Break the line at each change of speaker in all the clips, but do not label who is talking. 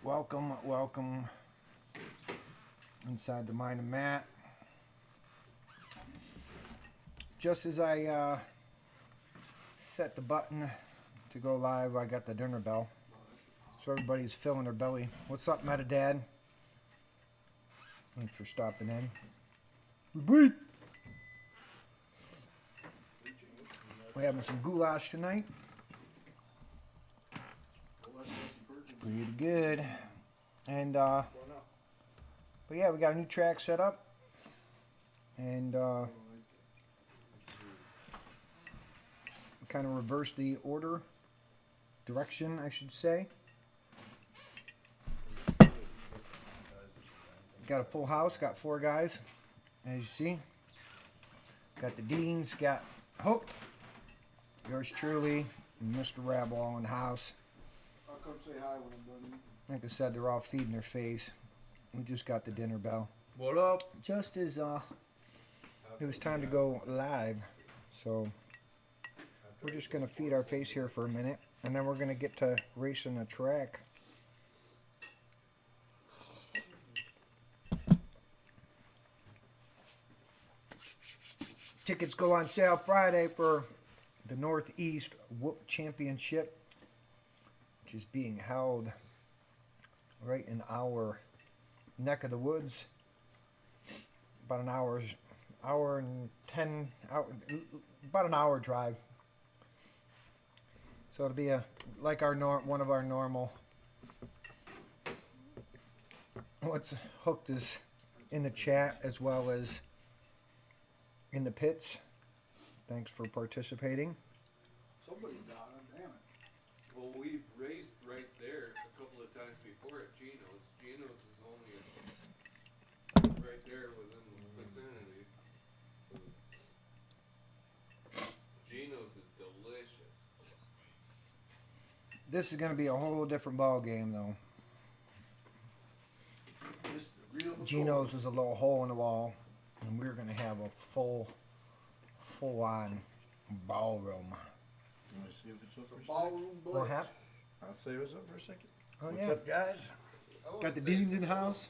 Welcome, welcome inside the mind of Matt. Just as I set the button to go live, I got the dinner bell. So everybody's filling their belly. What's up, Metadad? Thanks for stopping in. We're having some goulash tonight. Pretty good. And but yeah, we got a new track set up, and kind of reversed the direction, I should say. Got a full house, got 4 guys, as you see. Got the Deans, got Hook, yours truly, and Mr. Rabble all in the house.
I'll come say hi when I'm done.
Like I said, they're all feeding their face. We just got the dinner bell.
What up?
Just as it was time to go live, so we're just gonna feed our face here for a minute, and then we're gonna get to racing the track. Tickets go on sale Friday for the Northeast Whoop Championship, which is being held right in our neck of the woods. About an hour and 10 hour, about an hour drive. So it'll be like one of our normal. What's Hooked is in the chat as well as in the pits. Thanks for participating.
Somebody got him, damn it.
Well, we've raced right there a couple of times before at Gino's. Gino's is only right there within the vicinity. Gino's is delicious.
This is going to be a whole different ball game, though.
This is the real
Gino's is a little hole in the wall, and we're going to have a full-on ballroom.
You want to see what's up for a second?
ballroom
What
blitz.
happened?
I'll say what's up for a second.
Oh,
What's
yeah.
up, guys?
Got the Deans in the house.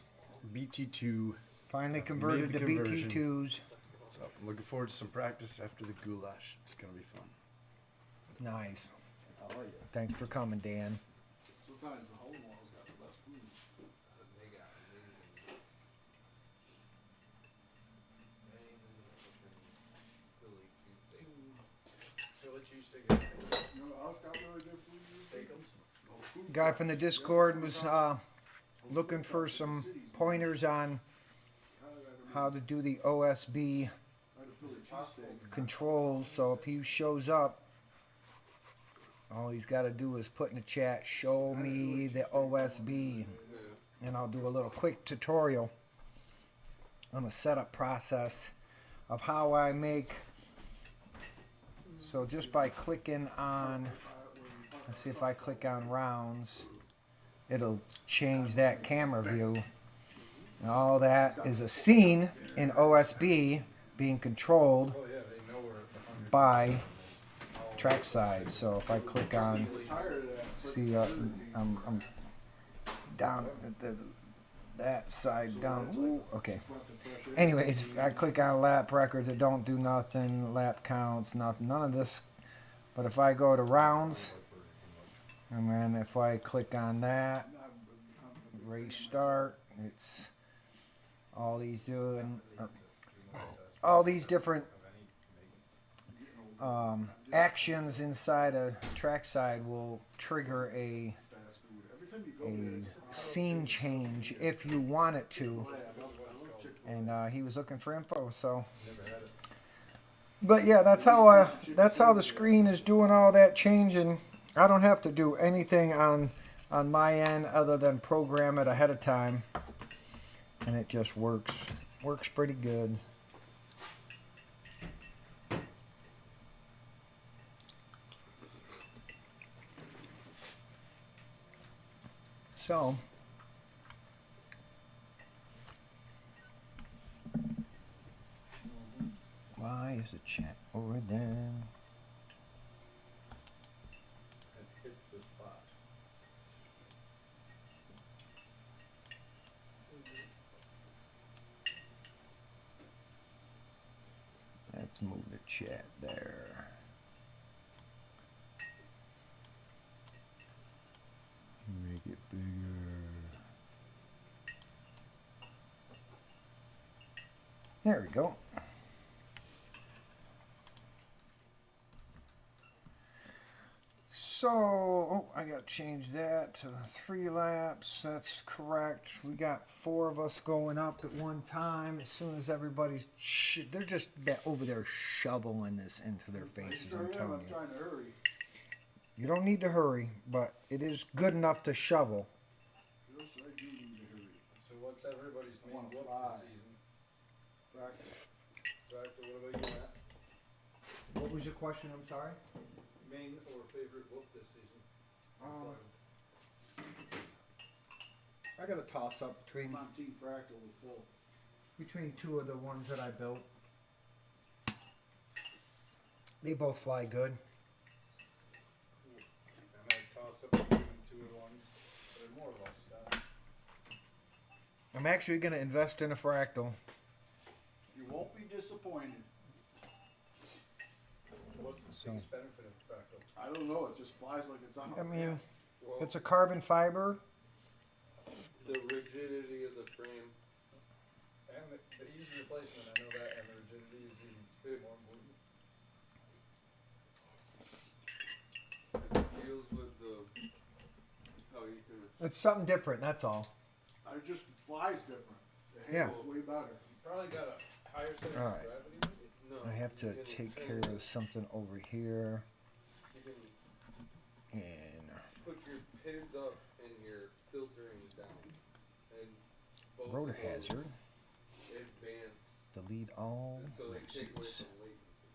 BT2.
Finally converted
Made
to
the conversion.
BT2s.
What's up? I'm looking forward to some practice after the goulash. It's going to be fun.
Nice.
How are you?
Thanks for coming, Dan.
Sometimes the hole wall's got the best food.
They got amazing. Philly cheesesteak.
You know, I've got really good food.
Guy from the Discord was looking for some pointers on how to do the OSB controls. So if he shows up, all he's got to do is put in the chat, show me the OSB, and I'll do a little quick tutorial on the setup process of how I make. So just by clicking on, let's see if I click on rounds, it'll change that camera view. And all that is a scene in OSB being controlled by TrackSide. So if I click on, see, I'm down at that side down. Ooh, okay. Anyways, if I click on lap records, it don't do nothing. Lap counts, nothing, none of this. But if I go to rounds, and then if I click on that, race start, it's all these different actions inside a TrackSide will trigger a scene change if you want it to. And he was looking for info, so. But yeah, that's how the screen is doing all that changing. I don't have to do anything on my end other than program it ahead of time, and it just works pretty good. So why is the chat over there?
It hits the spot.
Let's move the chat there. Make it bigger. There we go. So, oh, I got to change that to 3 laps. That's correct. We got 4 of us going up at one time. As soon as everybody's, they're just over there shoveling this into their faces. I'm telling
I'm
you.
trying to hurry.
You don't need to hurry, but it is good enough to shovel.
Yes, I do need to hurry.
So what's everybody's
I
main
wanna
whoop
fly.
this season?
Practice.
Tractor, what about you, Matt?
What was your question? I'm sorry.
Main or favorite whoop this season?
I got a toss up between
I'm on Team Fractal with Phil.
2 of the ones that I built. They both fly good.
And I toss up between 2 of the ones that are more or less done.
I'm actually going to invest in a fractal.
You won't be disappointed.
What's the biggest benefit of Fractal?
I don't know, it just flies like it's on.
I mean,
Well,
it's a carbon fiber.
the rigidity of the frame.
And the easy replacement, I know that, and the rigidity is even more important.
It deals with the how you can.
It's something different, that's all.
It just flies different. The
Yeah.
handle's way better.
You probably got a higher center
All
of
right.
gravity.
No,
I have to
you can
take
kind
care of something over here.
You can
And
put your pins up and your filtering down, and both
road
of those
hazard.
advance,
Delete all
so they take away
races.
from latency.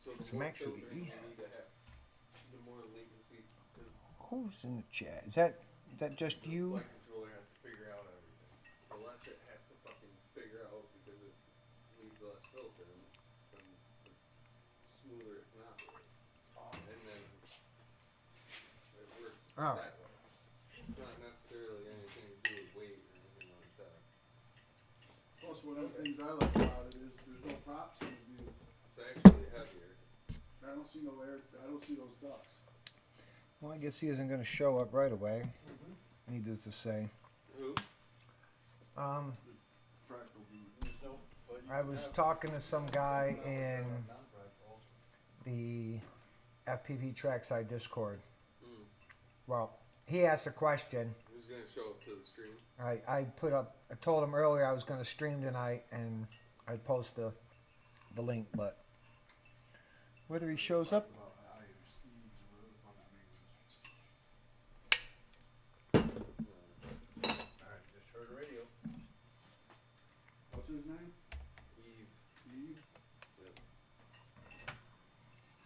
So the
So
more
actually,
filtering you need to have, the more latency, because
Who's in the chat? Is that just
the
you?
flight controller has to figure out everything. The less it has to fucking figure out, because it needs less filter, and the smoother it can operate. And then it works
All
that way. It's not necessarily anything to do with weight or anything like that.
Plus, one of the things I like about it is there's no props in the view.
It's actually heavier.
I don't see no air, I don't see those ducts.
Well, I guess he isn't going to show up right away. Needless to say.
Who?
Um,
Fractal view.
There's no, but you
I
can
was
have
talking to some guy in
non-fractal.
the FPVTrackSide Discord.
Mm.
Well, he asked a question.
Who's gonna show up to the stream?
I told him earlier I was going to stream tonight and I'd post the link, but whether he shows up,
About Ayers, Eves, or whatever the fuck his name
Alright, just heard a radio.
is. What's his name?
Eve.
Eve?
Yep.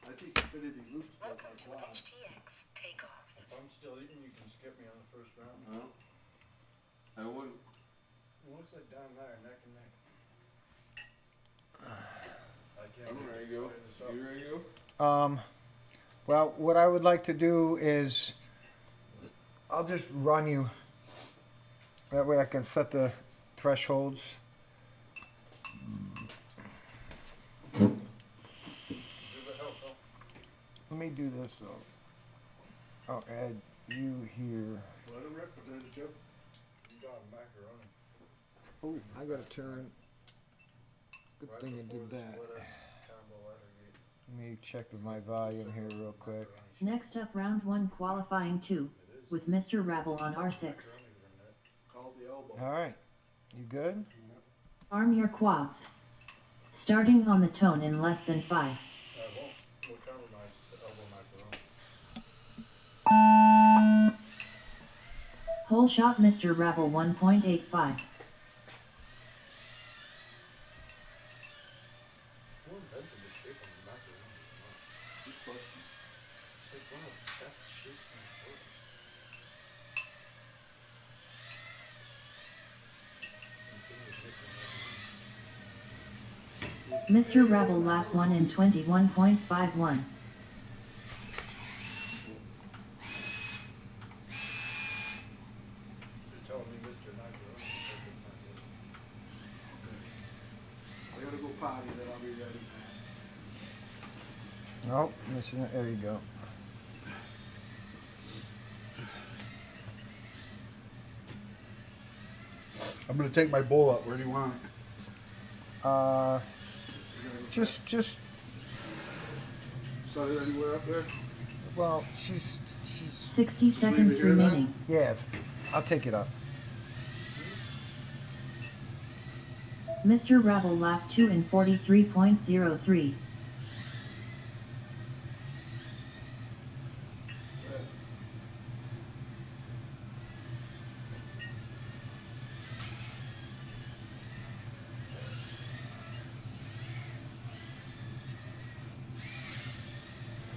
I think Infinity Loops built
Welcome
like
to
wow.
HTX takeoff.
If I'm still eating, you can skip me on the first round.
No. I wouldn't.
What's that down there, neck and neck? I can't
I'm
wait
ready to
to
go.
fire this up.
You ready to go?
well, what I would like to do is I'll just run you. That way I can set the thresholds.
Give it help, huh?
Let me do this though. I'll add you here.
Let it rip, potato chip.
You got macaroni.
Oh, I gotta turn. Good
Right
thing I
before
did
the
that.
split combo letter gate.
Let me check with my volume here real quick.
Next up, round 1 qualifying 2 with Mr. Rabble on R6.
Called the elbow.
All right, you good?
Arm your quads. Starting on the tone in less than 5.
We'll compromise the elbow macaroni.
Whole shot Mr. Rabble 1.85.
Who invented the shape of the macaroni?
Good question.
It's like one of the best shapes in the world.
Mr. Rabble lap 1 in 21.51.
You're telling me Mr. Macaroni is
I gotta go potty that I'll be ready.
Oh, missing it. There you go.
I'm gonna take my bowl up. Where do you want it?
Just,
Set it anywhere up there?
well, she's,
60
leave
seconds
it here then?
remaining.
yeah, I'll take it up.
Mr. Rebel lap 2 in 43.03.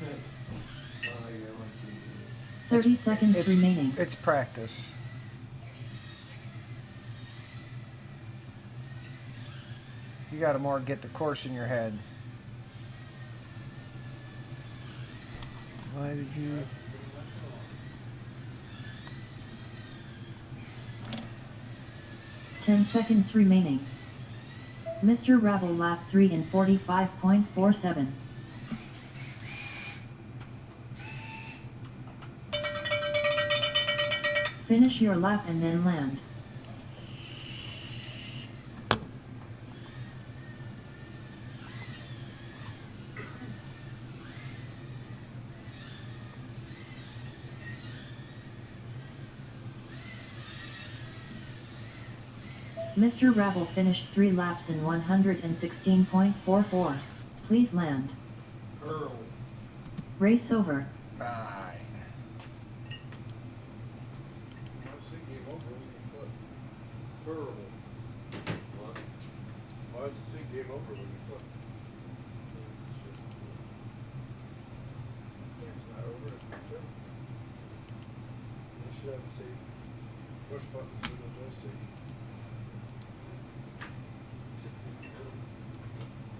Oh, yeah, like
30 seconds remaining.
It's practice. You gotta more get the course in your head. Why did you?
Ten seconds remaining. Mr. Rebel lap 3 in 45.47. Finish your lap and then land. Mr. Rebel finished 3 laps in 116.44. Please land.
Earl.
Race over.
Bye.
Why'd you say game over when you flip?
Horrible. What?
Why'd you say game over when you flip? Game's not over if you flip. You should have it say push buttons with the joystick.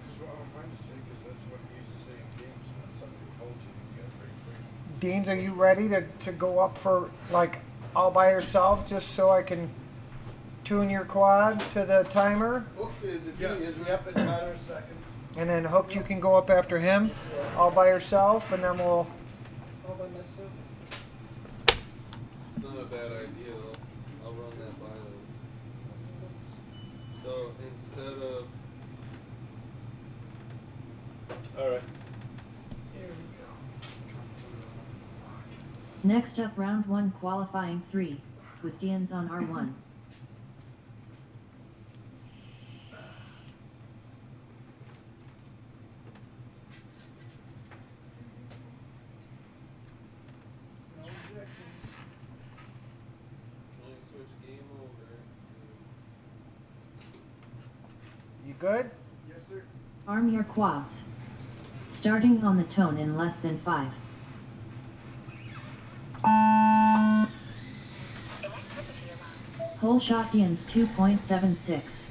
That's what I'm trying to say, because that's what you used to say in games when somebody told you you got break free.
Deans, are you ready to go up for like all by yourself just so I can tune your quad to the timer?
Hook is if
Yes,
he is.
yep, it's matter of seconds.
And then Hooked, you can go up after him all by yourself, and then we'll.
All by myself.
It's not a bad idea though. I'll run that by them. So instead of
Alright.
Next up, round 1 qualifying 3, with Dians on R1.
can I switch game over?
You good?
Yes, sir.
Arm your quads. Starting on the tone in less than 5. Whole shot Dians 2.76.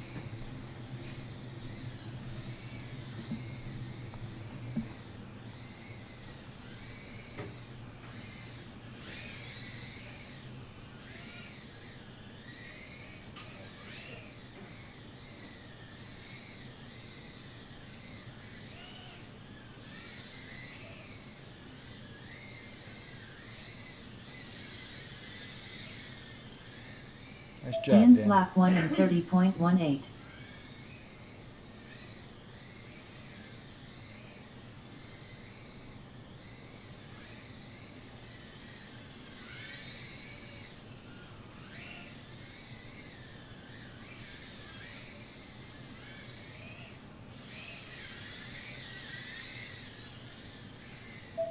Nice job,
Dians
Dan.
lap 1 in 30.18.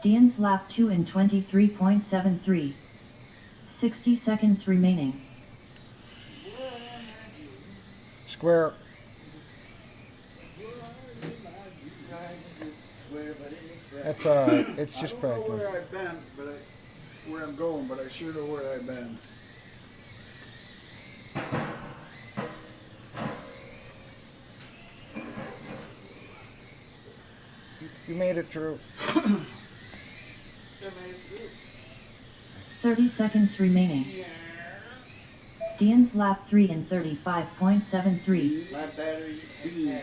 Dians lap 2 in 23.73. 60 seconds remaining.
Square. That's it's just
I don't know
practice.
where I've been, but where I'm going, but I sure know where I've been.
You made it through.
30 seconds remaining. Dians lap 3 in 35.73.
My battery beam.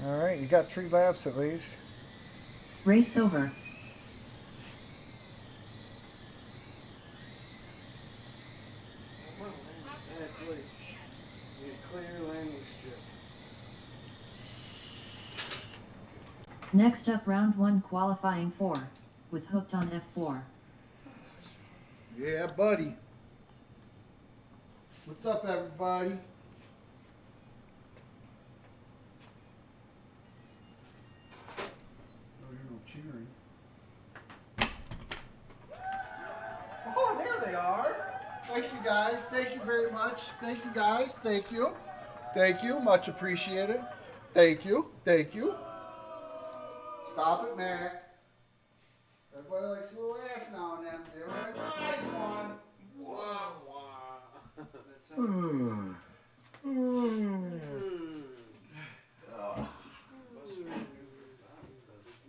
All right, you got 3 laps at least.
Race over.
Bad place. Need a clear landing strip.
Next up, round 1 qualifying 4, with hooked on F4.
Yeah, buddy. What's up, everybody? Oh, you're no cheering. Oh, there they are. Thank you, guys. Thank you very much. Thank you, guys. Thank you. Thank you. Much appreciated. Thank you. Thank you. Stop it, Mac. Everybody likes a little ass now and then. They were like a nice one.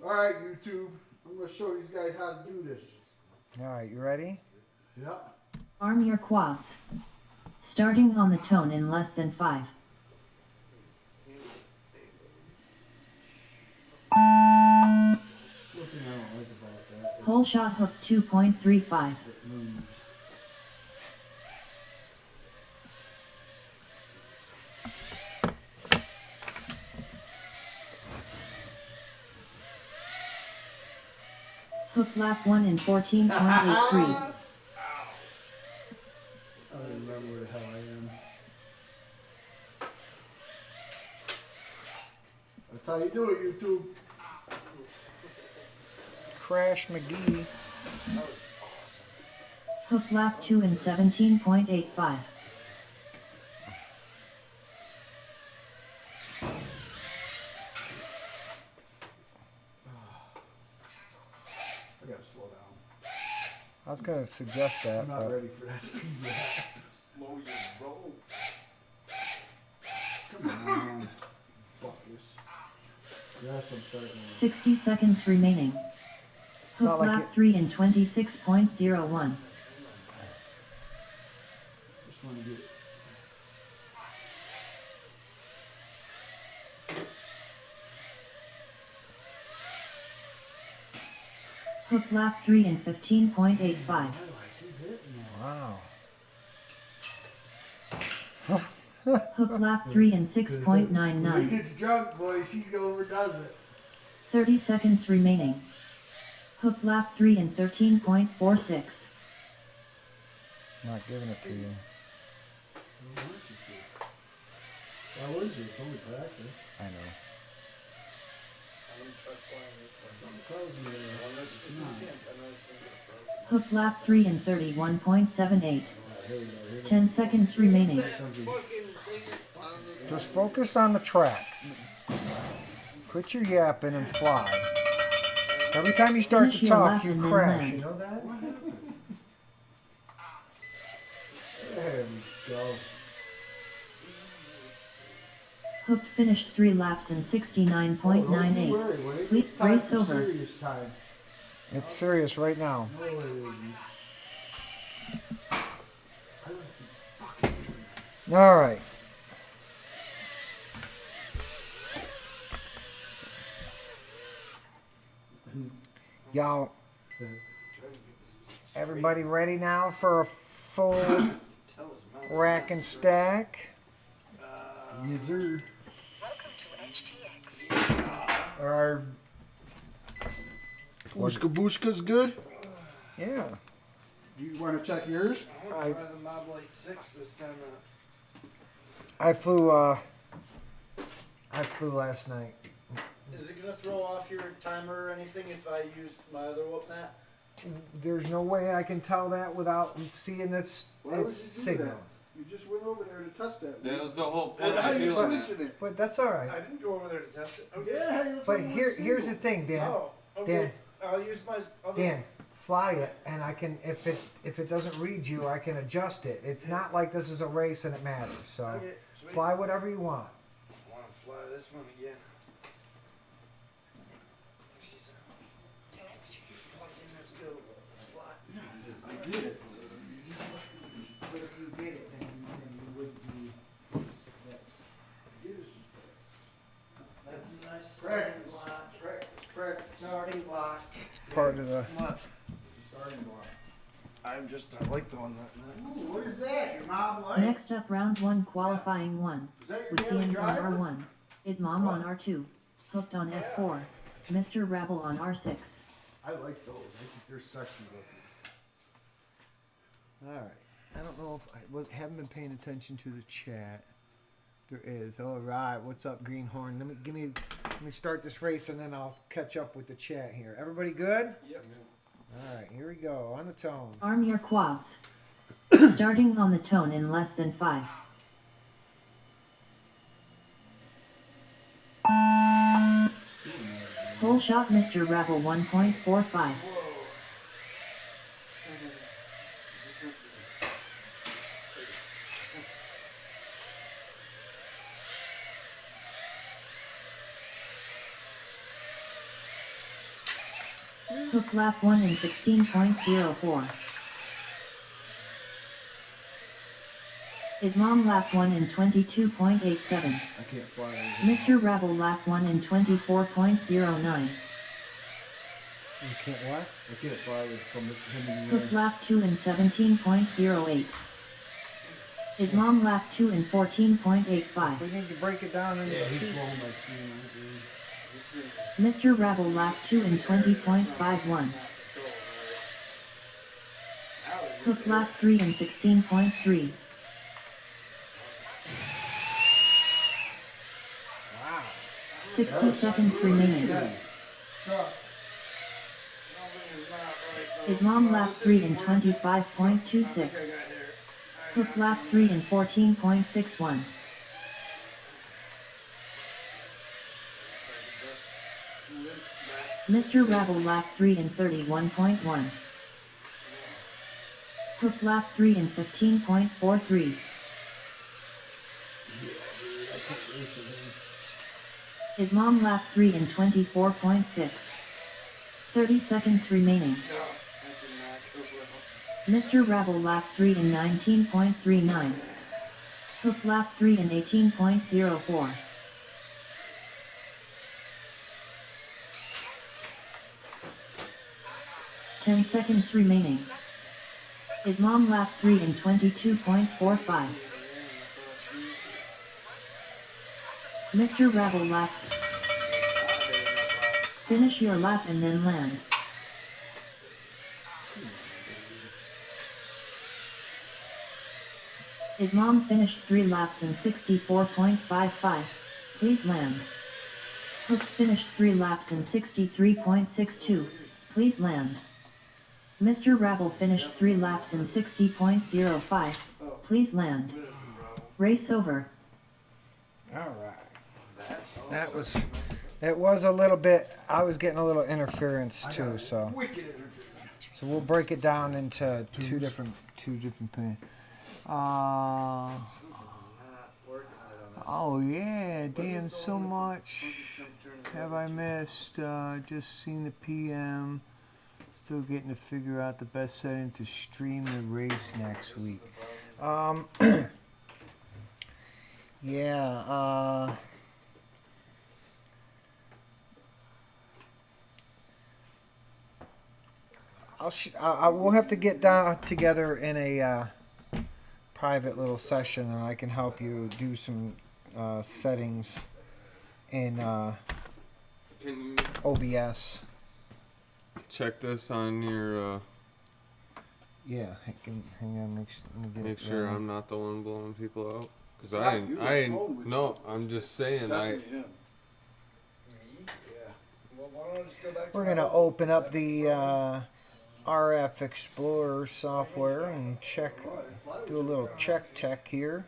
All right, YouTube. I'm going to show these guys how to do this.
All right, you ready?
Yep.
Arm your quads. Starting on the tone in less than 5.
One thing I don't like about that is
Hole shot hook 2.35.
it moves.
Hook lap 1 in 14.83.
I don't remember where the hell I am. That's how you do it, YouTube.
Crash McGee.
Hook lap 2 in 17.85.
I gotta slow down.
I was gonna suggest that,
I'm not
but
ready for that speed yet.
Slow your roll.
Come on. Fuck this. Yes, I'm starting.
60 seconds remaining.
not
Hook
like
lap
it-
3 in 26.01.
Just want to get.
Hook lap 3 in 15.85.
wow.
Hook lap 3 in
When he
6.99.
gets drunk, boys, he overdoes it.
30 seconds remaining. Hook lap 3 in 13.46.
Not giving it to you.
Why would you? It's only practice.
I know.
I wouldn't trust flying this one.
Close me there.
Unless it's a camp, I know it's gonna get a
Hook lap 3 in 31.78.
Here we go. Here
10 seconds remaining.
Just focus on the track. Quit your yapping and fly. Every time you start
Finish
to
your
talk,
lap
you
and then
crash.
land.
You know that?
There we go.
Hook finished 3 laps in 69.98. Please race over.
Serious time.
It's serious right now.
No way.
All right. Y'all, everybody ready now for a full rack and stack?
Yes, sir. Our Ooska Booska's good.
Yeah.
You want to check yours?
I-
Try the Mob Light 6 this time.
I flew last night.
Is it gonna throw off your timer or anything if I use my other whoop mat?
There's no way I can tell that without seeing its
Why would you do
signal.
that? You just went over there to test that.
That was the whole
And
point
now
of
you're
doing that.
switching it.
But that's all right.
I didn't go over there to test it. Okay.
Yeah, that's
But
what it was
here's the
single.
thing, Dan.
Oh, okay.
Dan.
I'll use my other.
Dan, fly it, and I can if it doesn't read you, I can adjust it. It's not like this is a race and it matters. So
Okay, sweet.
fly whatever you want.
I want to fly this one again. She's plugged in. Let's go. Let's fly.
I get it.
But if you did it, then you would be.
Get it.
That's
Ooh, what is that? Your mom like?
Next up, round 1, qualifying 1.
Is that your
With
daily
Dan's on
driver?
R1. Idmom on R2. Hooked on F4. Mr. Rabble on R6.
I like those. I think they're sexy looking.
All right. I don't know if haven't been paying attention to the chat. There is. All right. What's up, Greenhorn? Let me start this race and then I'll catch up with the chat here. Everybody good?
Yep.
All right. Here we go. On the tone.
Arm your quads. Starting on the tone in less than 5. Hole shot Mr. Rabble 1.45. Hook lap 1 in 16.04. Idmom lap 1 in 22.87.
I can't fly.
Mr. Rabble lap 1 in 24.09.
You can't what?
I can't fly from him in the
Hook lap 2 in 17.08. Idmom lap 2 in 14.85.
We need to break it down into
he's
two.
blowing my steam.
Mr. Rabble lap 2 in 20.51. Hook lap 3 in 16.3.
Wow.
60 seconds remaining. Idmom lap 3 in 25.26. Hook lap 3 in 14.61. Mr. Rabble lap 3 in 31.1. Hook lap 3 in 15.43. Idmom lap 3 in 24.6. 30 seconds remaining. Mr. Rabble lap 3 in 19.39. Hook lap 3 in 18.04. Ten seconds remaining. Idmom lap 3 in 22.45. Mr. Rabble lap. Finish your lap and then land. Idmom finished 3 laps in 64.55. Please land. Hook finished 3 laps in 63.62. Please land. Mr. Rabble finished 3 laps in 60.05. Please land. Race over.
All right. It was a little bit. I was getting a little interference too, so we'll break it down into two different things. Oh yeah, damn so much have I missed. Just seen the PM. Still getting to figure out the best setting to stream the race next week. Yeah, we'll have to get down together in a private little session, and I can help you do some settings in
Can you
OBS.
check this on your?
Yeah, hang on. Let me get
Make
it
sure
right.
I'm not the one blowing people out. Cause
It's
I
not you,
ain't. I
the phone with
ain't. No,
you.
I'm just saying.
Definitely him.
Me? Yeah. Well, why don't I just go back
We're
to
gonna open up the RF Explorer software and do a little check tech here.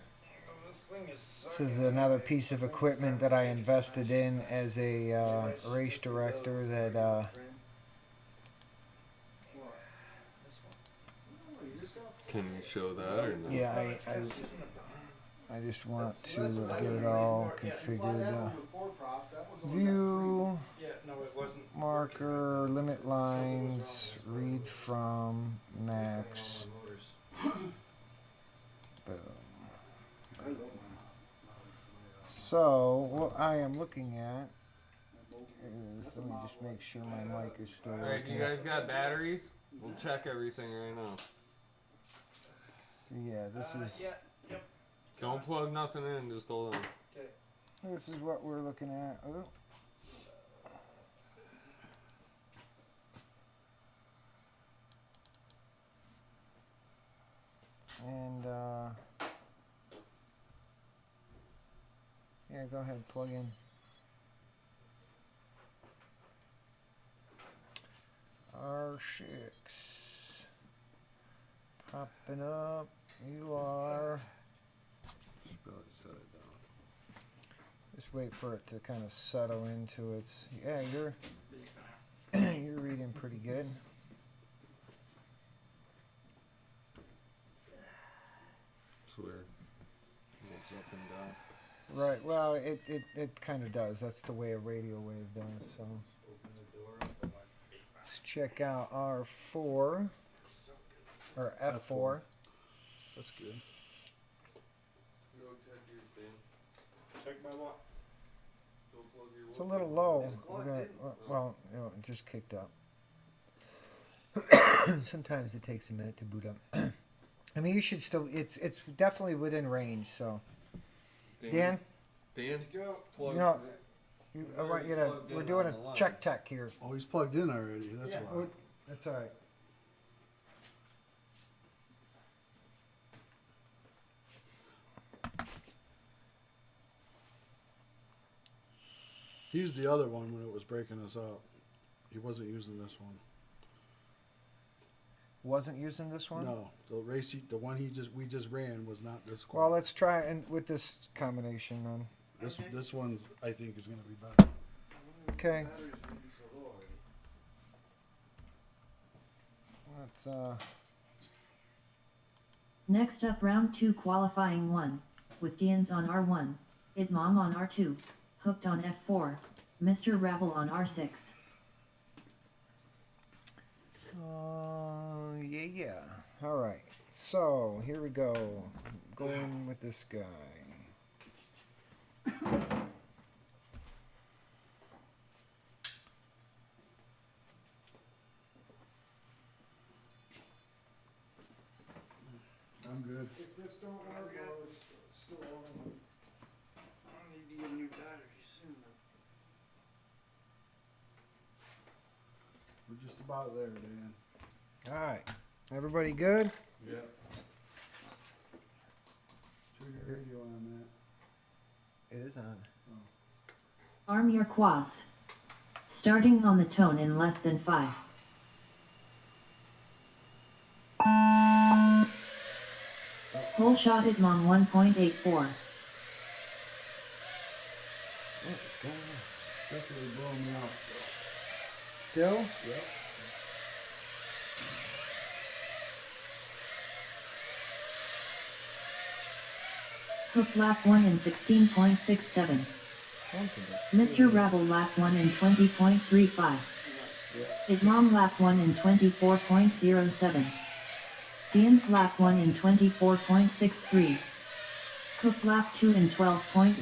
This is another piece of equipment that I invested in as a race director that
Can you show that or no?
yeah, I just want to get it all configured. View, marker, limit lines, read from, max. Boom. So, what I am looking at is, let me just make sure my mic is still
Alright, you
working.
guys got batteries? We'll check everything right now.
So yeah, this is
Yeah. Yep.
Don't plug nothing in, just hold on.
Okay.
this is what we're looking at. Oh. And yeah, go ahead, plug in. R6 popping up. You are.
Should probably set it down.
Just wait for it to kind of settle into its. Yeah, you're you're reading pretty good.
It's weird. It goes up and down.
Right. Well, it kind of does. That's the way a radio wave does. So let's check out R4 or F4.
That's good.
Go check yours, Dan.
Check my what?
Go plug your
It's a little low.
It's
We're
plugged
gonna,
in.
well, you know, it just kicked up. Sometimes it takes a minute to boot up. I mean, you should still. It's definitely within range. So, Dan,
Dan,
Go.
plug.
you know, I want you to.
Plugged in
We're doing
on the
a
line.
check tech here.
Oh, he's plugged in already. That's
Yeah.
why.
That's all right.
He used the other one when it was breaking us up. He wasn't using this one.
Wasn't using this one.
No, the one we just ran was not this one.
Well, let's try and with this combination then.
This one I think is gonna be better.
Okay.
Batteries would be so low already.
Let's
Next up round 2 qualifying 1, with Dians on R1, Idmom on R2, Hooked on F4, Mr. Rabble on R6.
yeah. All right. So here we go. Going with this guy.
I'm good.
If this don't work, I'll still on. I need to get a new battery soon.
We're just about there, Dan.
All right. Everybody good?
Yeah.
Turn your radio on that.
It is on.
Arm your quads. Starting on the tone in less than 5. Whole shot Idmom 1.84.
Definitely blowing me out still.
Still?
Yep.
Hook lap 1 in 16.67. Mr. Rabble lap 1 in 20.35. Idmom lap 1 in 24.07. Dian's lap 1 in 24.63. Hook lap 2 in 12.16.
I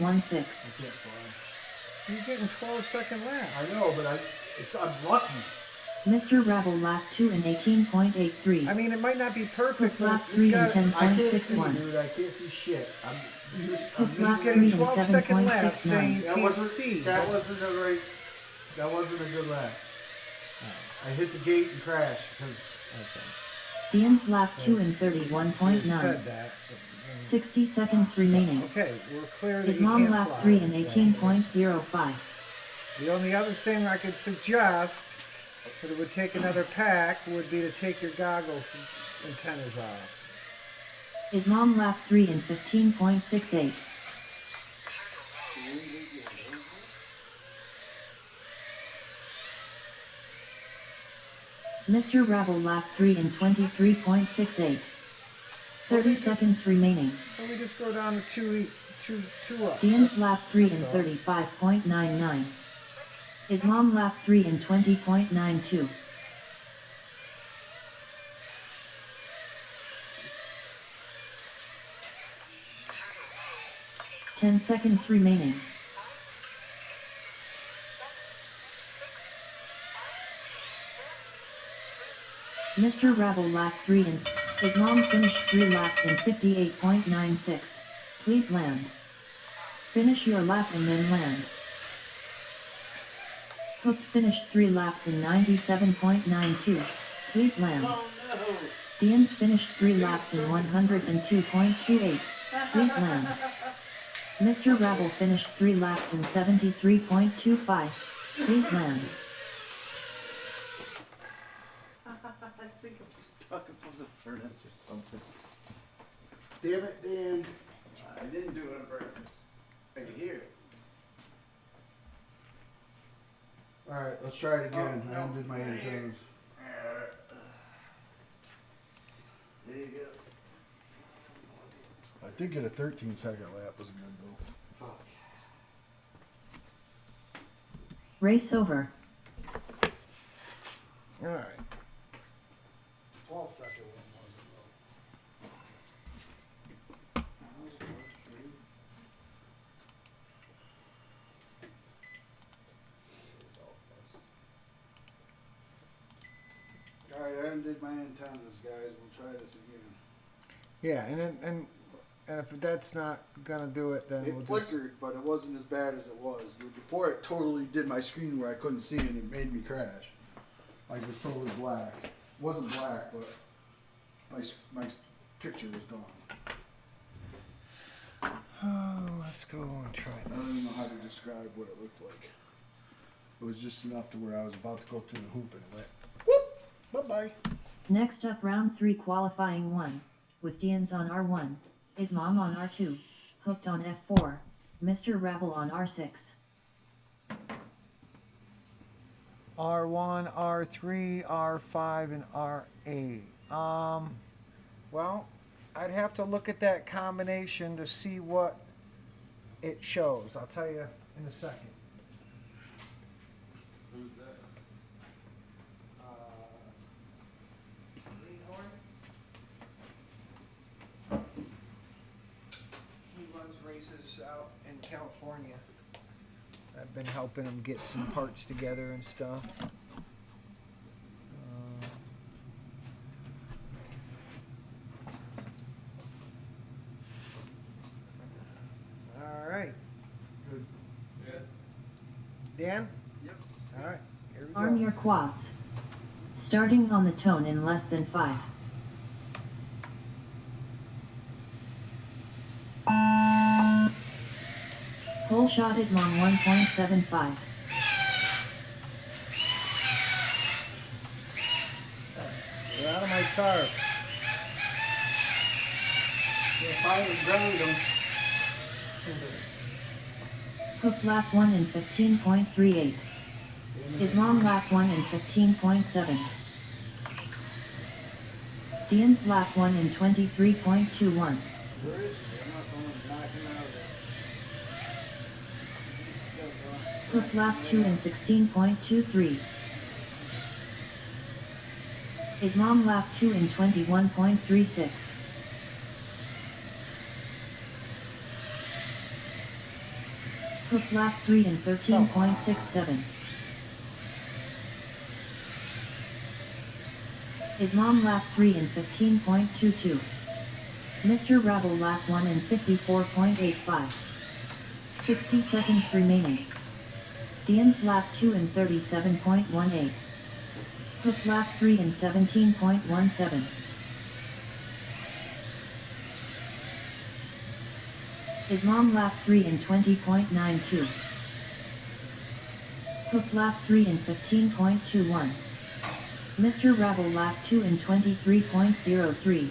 can't fly.
You're getting 12-second lap.
I know, but I'm lucky.
Mr. Rabble lap 2 in 18.83.
I mean, it might not be perfect,
Hook
but
lap
it's
3 in
got.
I can't see,
10.61.
dude. I can't see shit. I'm
Hook lap
He's
3
getting
in
12-second laps saying you
7.69.
can't see.
That wasn't a good lap. I hit the gate and crashed because
Dian's lap 2 in
You
31.9.
said that.
60 seconds remaining.
Okay, we're clear that you
Idmom
can't
lap
fly.
3 in 18.05.
The only other thing I could suggest, that it would take another pack, would be to take your goggles antennas off.
Idmom lap 3 in 15.68. Mr. Rabble lap 3 in 23.68. 30 seconds remaining.
So we just go down to two up.
Dian's lap 3 in
That's all.
35.99. Idmom lap 3 in 20.92. Ten seconds remaining. Mr. Rabble lap 3 in His mom finished 3 laps in 58.96. Please land. Finish your lap and then land. Hooked finished 3 laps in 97.92. Please land. Dian's finished 3 laps in 102.28. Please land. Mr. Rabble finished 3 laps in 73.25. Please land.
I think I'm stuck above the furnace or something.
Damn it, Dan.
I didn't do it on purpose. I can hear it.
Alright, let's try it again.
Oh,
I
no.
undid my antennas.
There you go.
I did get a 13-second lap. Was good though.
Fuck.
Race over.
All right.
12-second one was
Alright, I undid my antennas, guys. We'll try this again.
Yeah, and if that's not gonna do it, then
It
we'll just.
flickered, but it wasn't as bad as it was. Before it totally did my screen where I couldn't see and it made me crash. Like it was totally black. It wasn't black, but my picture was gone.
Oh, let's go and try
I don't even know
this.
how to describe what it looked like. It was just enough to where I was about to go through the hoop and it went whoop, bye-bye.
Next up round 3 qualifying 1, with Dian's on R1, Idmom on R2, Hooked on F4, Mr. Rabble on R6.
R1, R3, R5, and R8. Well, I'd have to look at that combination to see what it shows. I'll tell you in a second.
Who's that?
He runs races out in California. I've been helping him get some parts together and stuff. All right.
Good.
Yeah.
Dan?
Yep.
All right. Here we
Arm
go.
your quads. Starting on the tone in less than 5. Pole shot Idmom 1.75.
Get out of my car.
Yeah, finally ground them.
Hook lap 1 in 15.38. Idmom lap 1 in 15.7. Dian's lap 1 in 23.21. Hook lap 2 in 16.23. Idmom lap 2 in 21.36. Hook lap 3 in 13.67. Idmom lap 3 in 15.22. Mr. Rabble lap 1 in 54.85. 60 seconds remaining. Dian's lap 2 in 37.18. Hook lap 3 in 17.17. Idmom lap 3 in 20.92. Hook lap 3 in 15.21. Mr. Rabble lap 2 in 23.03.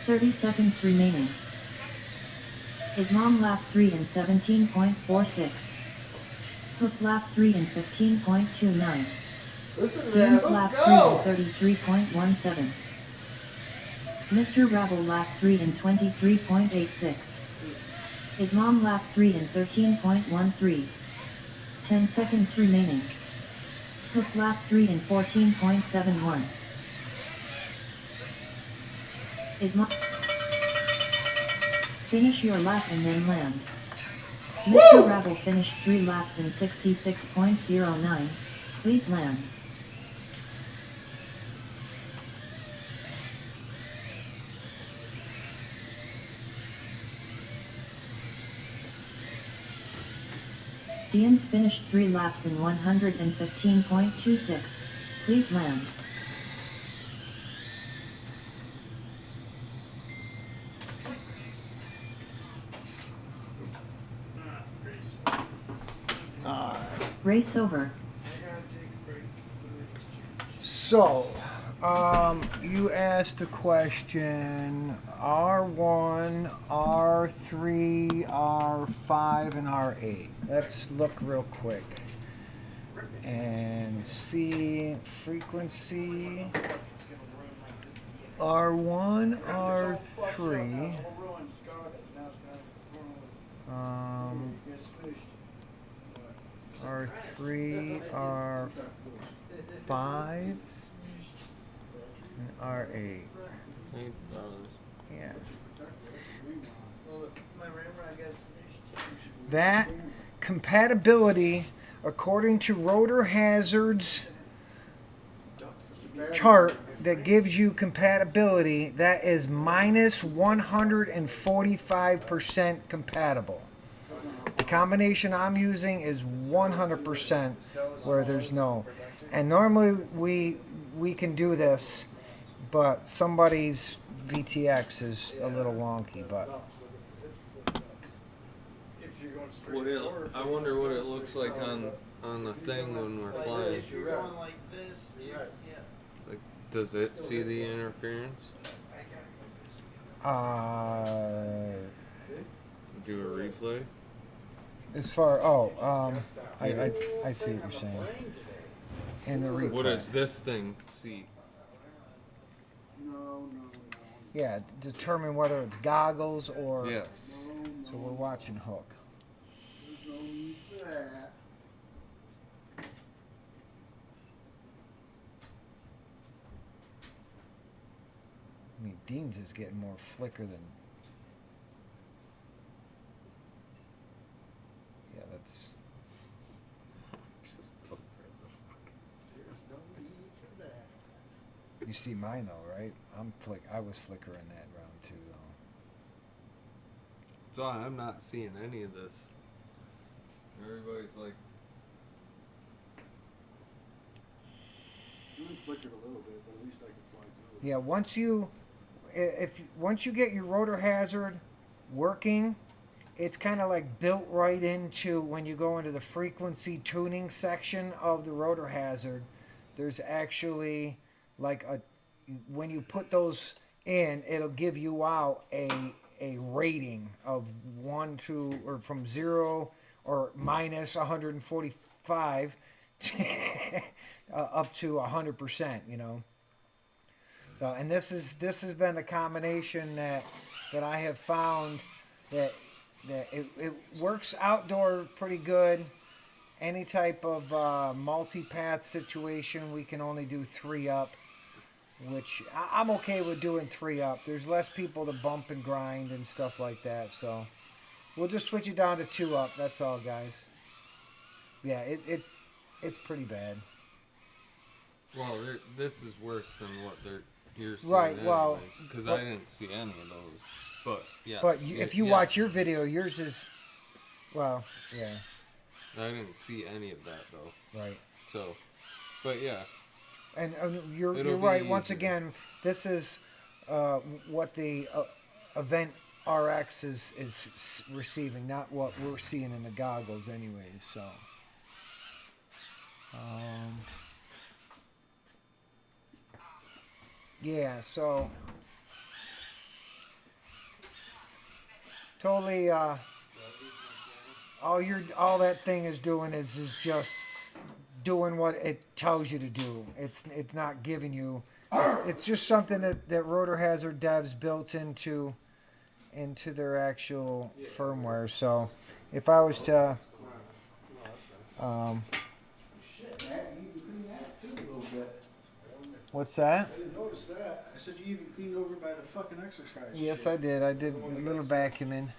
30 seconds remaining. Idmom lap 3 in 17.46. Hook lap 3 in 15.29.
Listen to
Dian's
that.
lap
Let's
3
go.
in 33.17. Mr. Rabble lap 3 in 23.86. Idmom lap 3 in 13.13. 10 seconds remaining. Hook lap 3 in 14.71. Idmom. Finish your lap and then land. Mr. Rabble finished 3 laps in 66.09. Please land. Dean's finished 3 laps in 115.26. Please land. Race over.
So, you asked a question, R1, R3, R5, and R8. Let's look real quick and see frequency. R1, R3, R3, R5, and R8. Yeah. That compatibility, according to Rotor Hazard's chart that gives you compatibility, that is minus 145% compatible. The combination I'm using is 100% where there's no. And normally we can do this, but somebody's VTX is a little wonky, but
I wonder what it looks like on the thing when we're flying. Like, does it see the interference? Do a replay?
As far I see what you're saying. In the replay.
What does this thing see?
No.
Yeah, determine whether it's goggles or.
Yes.
So we're watching Hook.
There's no need for that.
I mean, Dean's is getting more flicker than. Yeah, that's.
There's no need for that.
You see mine though, right? I was flickering that round too, though.
So I'm not seeing any of this. Everybody's like,
Mine flickered a little bit, but at least I can fly through it.
Yeah, once you get your rotor hazard working, it's kind of like built right into when you go into the frequency tuning section of the rotor hazard. There's actually like when you put those in, it'll give you out a rating of 1 to or from 0 or minus 145 up to 100%, you know. And this has been a combination that I have found that it works outdoor pretty good. Any type of multi-path situation, we can only do 3 up, which I'm okay with doing 3 up. There's less people to bump and grind and stuff like that, so we'll just switch it down to 2 up. That's all, guys. Yeah, it's pretty bad.
well, this is worse than what you're seeing.
Right, well,
because I didn't see any of those. But yeah.
But if you watch your video, yours is, well, yeah,
I didn't see any of that though.
right.
So, but yeah.
And you're
It'll
right.
be
Once
easier.
again, this is what the Event RX is receiving, not what we're seeing in the goggles, anyways. So, yeah. So, totally. All that thing is doing is just doing what it tells you to do. It's not giving you. It's just something that Rotor Hazard devs built into their actual firmware. So if I was to,
Shit, Matt, you even cleaned that too a little bit.
what's that?
I didn't notice that. I said you even cleaned over by the fucking exercise.
Yes,
shit.
I did. I did a little vacuuming.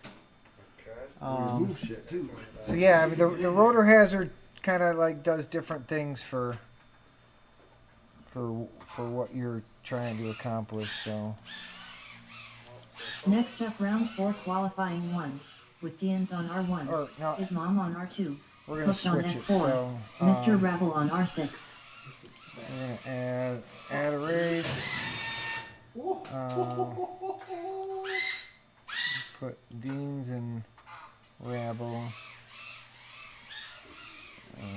Remove shit too.
So yeah, I mean the Rotor Hazard kind of like does different things for what you're trying to accomplish. So
Next up round 4 qualifying 1. With Dean's on R1.
or no,
His mom on R2.
we're gonna
Hooked on
switch it.
F4.
So
Mr. Rebel on R6.
we're gonna add a race. Put Deans and Rabble.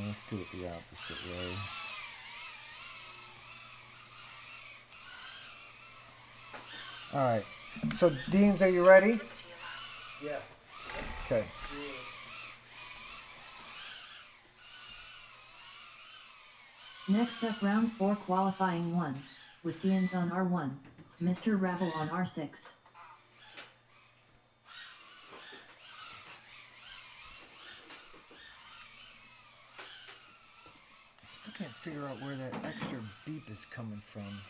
Let's do it the opposite way. Alright, so Deans, are you ready?
Yeah.
Okay.
Next up, round 4, qualifying 1, with Deans on R1, Mr. Rabble on R6.
I still can't figure out where that extra beep is coming from.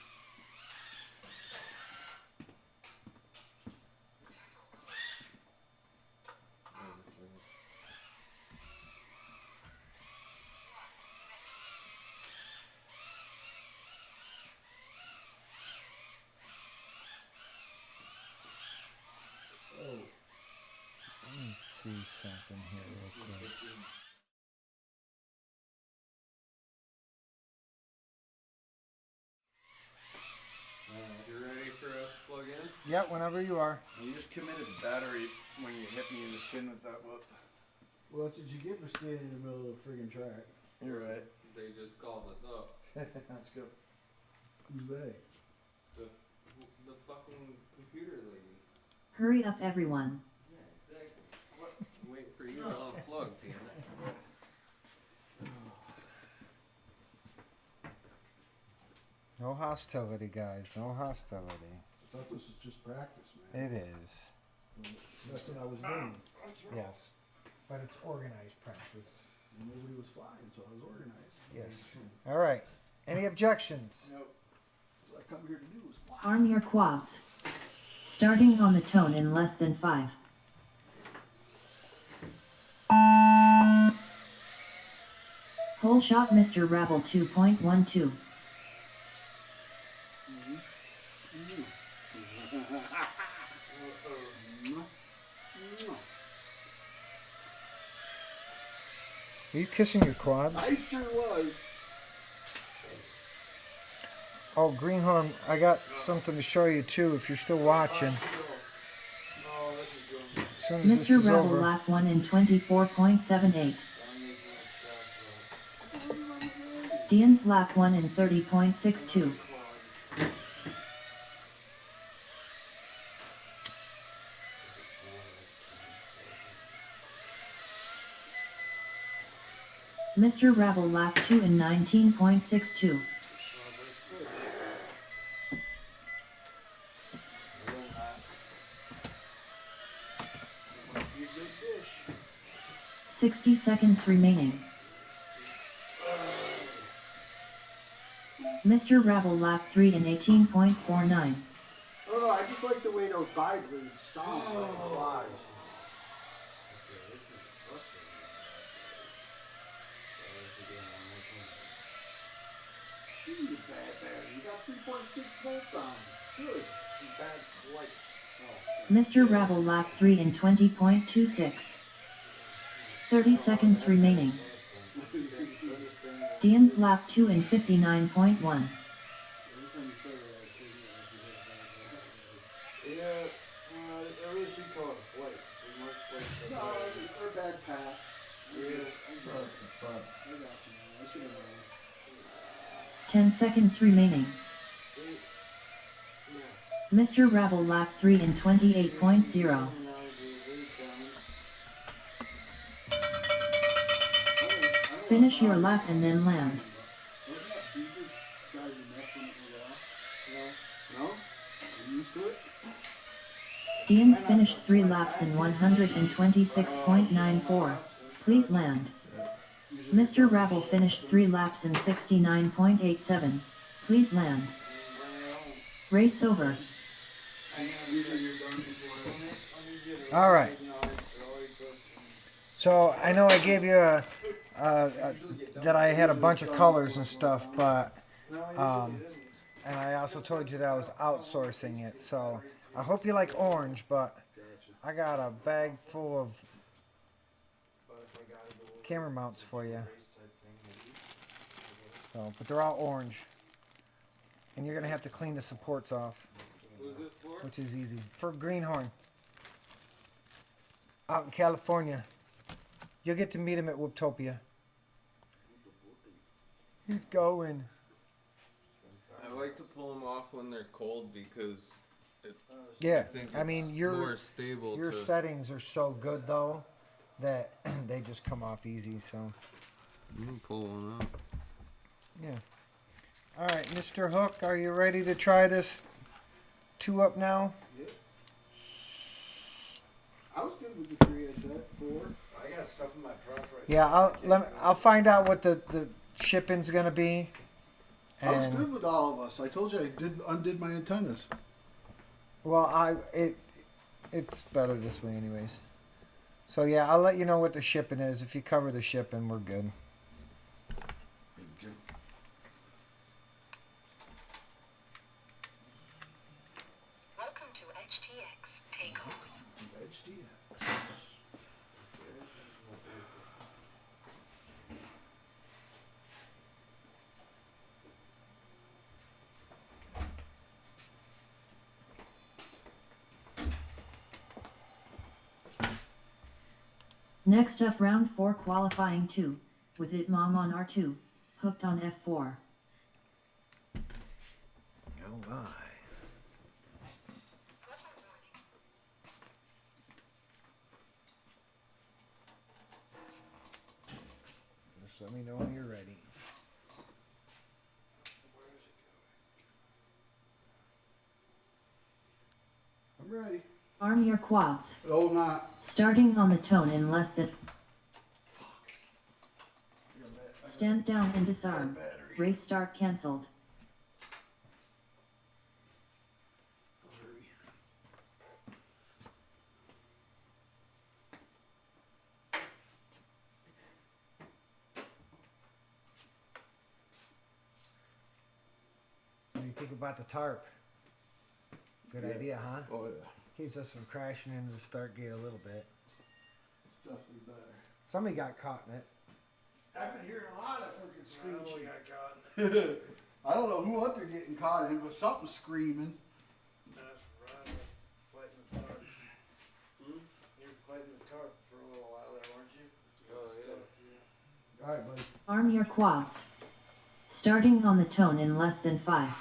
Let me see something here real quick.
You ready for us to plug in?
Yeah, whenever you are.
You just committed battery when you hit me in the shin with that whip.
Well, that's what you get for standing in the middle of a friggin' track.
You're right.
They just called us up.
Let's go.
Who's they?
The fucking computer lady.
Hurry up, everyone.
Yeah, exactly. What? I'm waiting for you to unplug, damn it.
No hostility, guys. No hostility.
I thought this was just practice, man.
It is.
That's what I was doing.
Yes. But it's organized practice.
Nobody was flying, so I was organized.
Yes. All right. Any objections?
Nope.
That's what I come here to do is fly.
Arm your quads. Starting on the tone in less than 5. Hole shot, Mr. Rabble 2.12.
Are you kissing your quads?
I sure was.
Oh, Greenhorn, I got something to show you too if you're still watching. As soon as this
Mr.
is
Rebel
over.
lap 1 in 24.78. Dean's lap 1 in 30.62. Mr. Rabble lap 2 in 19.62.
You good dish.
60 seconds remaining. Mr. Rabble lap 3 in 18.49.
I don't know, I just like the way those vibrators sound when it flies. You bad battery. You got 3.6 volts on. Good. Bad light. Oh.
Mr. Rabble lap 3 in 20.26. 30 seconds remaining. Dean's lap 2 in 59.1.
Yeah, there is recall of flights.
No, they're bad path.
Yeah.
I got you, man. I should have known.
10 seconds remaining. Mr. Rabble lap 3 in 28.0. Finish your lap and then land.
Wasn't that beaver drive your neck when it was off? No? Are you used to it?
Dean's finished 3 laps in 126.94. Please land. Mr. Rabble finished 3 laps in 69.87. Please land. Race over.
All right. So I know I gave you that I had a bunch of colors and stuff, but and I also told you that I was outsourcing it. So I hope you like orange, but I got a bag full of camera mounts for you. So, but they're all orange. And you're going to have to clean the supports off,
Who's it for?
which is easy. For Greenhorn. Out in California. You'll get to meet him at Whooptopia. He's going.
I like to pull them off when they're cold because
Yeah,
think
I mean,
it's more stable.
your
to,
settings are so good, though, that they just come off easy, so.
I'm gonna pull one out.
Yeah. All right, Mr. Hook, are you ready to try this 2-up now?
I was good with the 3, I said. 4.
I got stuff in my truck right
Yeah, I'll find out what the shipping's gonna be.
I was good with all of us. I told you I undid my antennas.
Well, it's better this way, anyways. So yeah, I'll let you know what the shipping is. If you cover the shipping, we're good.
Welcome to HTX. Take off.
HDX.
Next up round 4 qualifying 2, with it mom on R2, hooked on F4.
Oh my. Just let me know when you're ready.
I'm ready.
Arm your quads.
Oh, not.
Starting on the tone in less than. Stand down and disarm. Race start cancelled.
What do you think about the tarp? Good idea, huh?
Oh, yeah.
Keeps us from crashing into the start gate a little bit.
Definitely better.
Somebody got caught in it.
I've been hearing a lot of freaking screeching.
got caught.
I don't know what they're getting caught in, but something's screaming.
That's right. Fighting the tarp. You were fighting the tarp for a little while there, weren't you?
Oh,
All right, buddy.
Arm your quads. Starting on the tone in less than 5.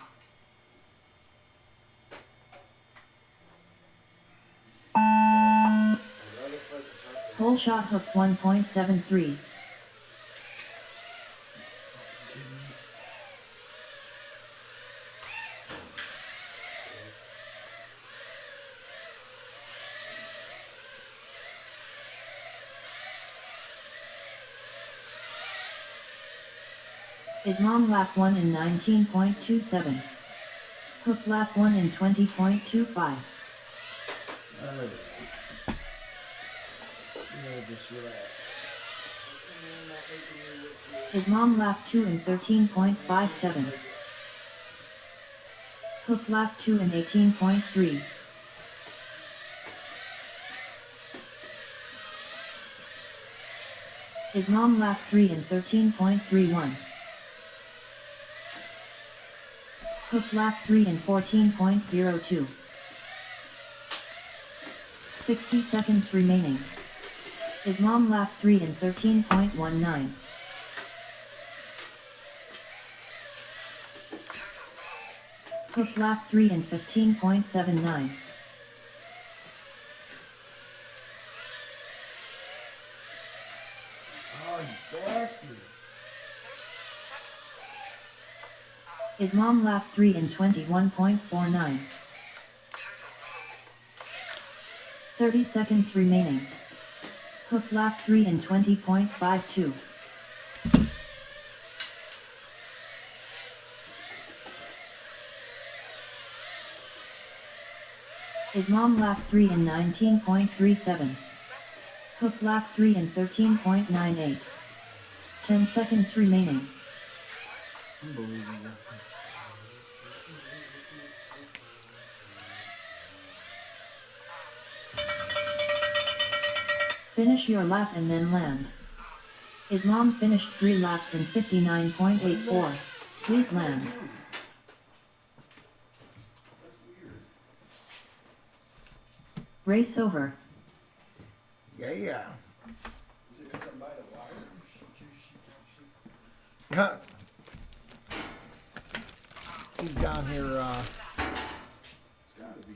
Full shot hook 1.73. Islam lap 1 in 19.27. Hook lap 1 in 20.25. Islam lap 2 in 13.57. Hook lap 2 in 18.3. Islam lap 3 in 13.31. Hook lap 3 in 14.02. 60 seconds remaining. Islam lap 3 in 13.19. Hook lap 3 in 15.79.
Oh, you bastard.
Islam lap 3 in 21.49. 30 seconds remaining. Hook lap 3 in 20.52. Islam lap 3 in 19.37. Hook lap 3 in 13.98. 10 seconds remaining.
Unbelievable.
Finish your lap and then land. Islam finished 3 laps in 59.84. Please land. Race over.
Yeah.
Is it because I'm by the wire?
Huh. He's down here
It's gotta be.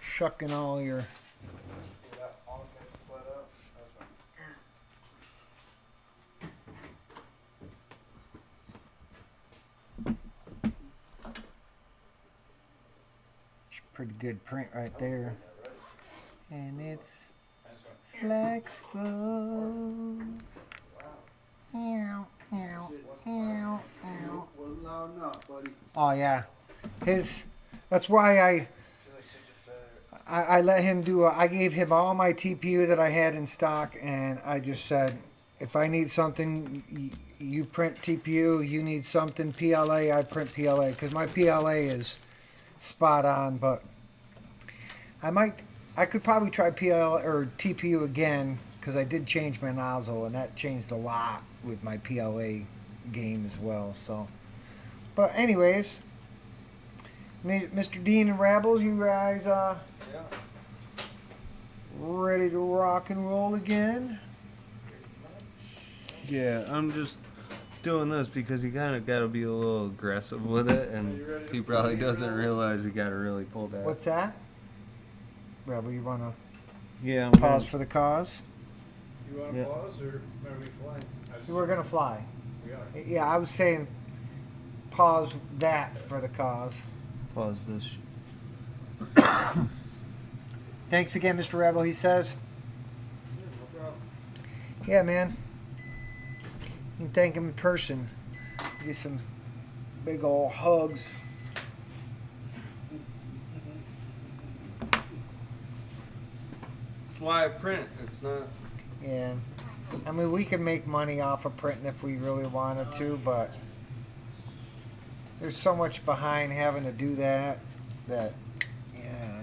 shucking all your.
That all came flat out. That's fine.
Pretty good print right there. And it's flexible. Meow, meow, meow, meow.
Wasn't loud enough, buddy.
Oh yeah, that's why I let him do. I gave him all my TPU that I had in stock, and I just said, if I need something, you print TPU. You need something PLA, I print PLA, because my PLA is spot on. But I could probably try PLA or TPU again, because I did change my nozzle, and that changed a lot with my PLA game as well. So, but anyways, Mr. Dean and Rabbles, you guys ready to rock and roll again?
Yeah, I'm just doing this because you kind of got to be a little aggressive with it, and he probably doesn't realize you got to really pull that.
What's that? Rebel, you want to
Yeah, I'm
pause
gonna-
for the cause?
You want to
Yeah.
pause or are we flying?
We're going to fly.
We are.
Yeah, I was saying pause that for the cause.
pause this.
Thanks again, Mr. Rebel, he says.
Yeah, no problem.
Yeah, man. You can thank him in person. Get some big old hugs.
That's why I print. It's not.
Yeah. I mean, we can make money off of printing if we really wanted to, but there's so much behind having to do that, yeah,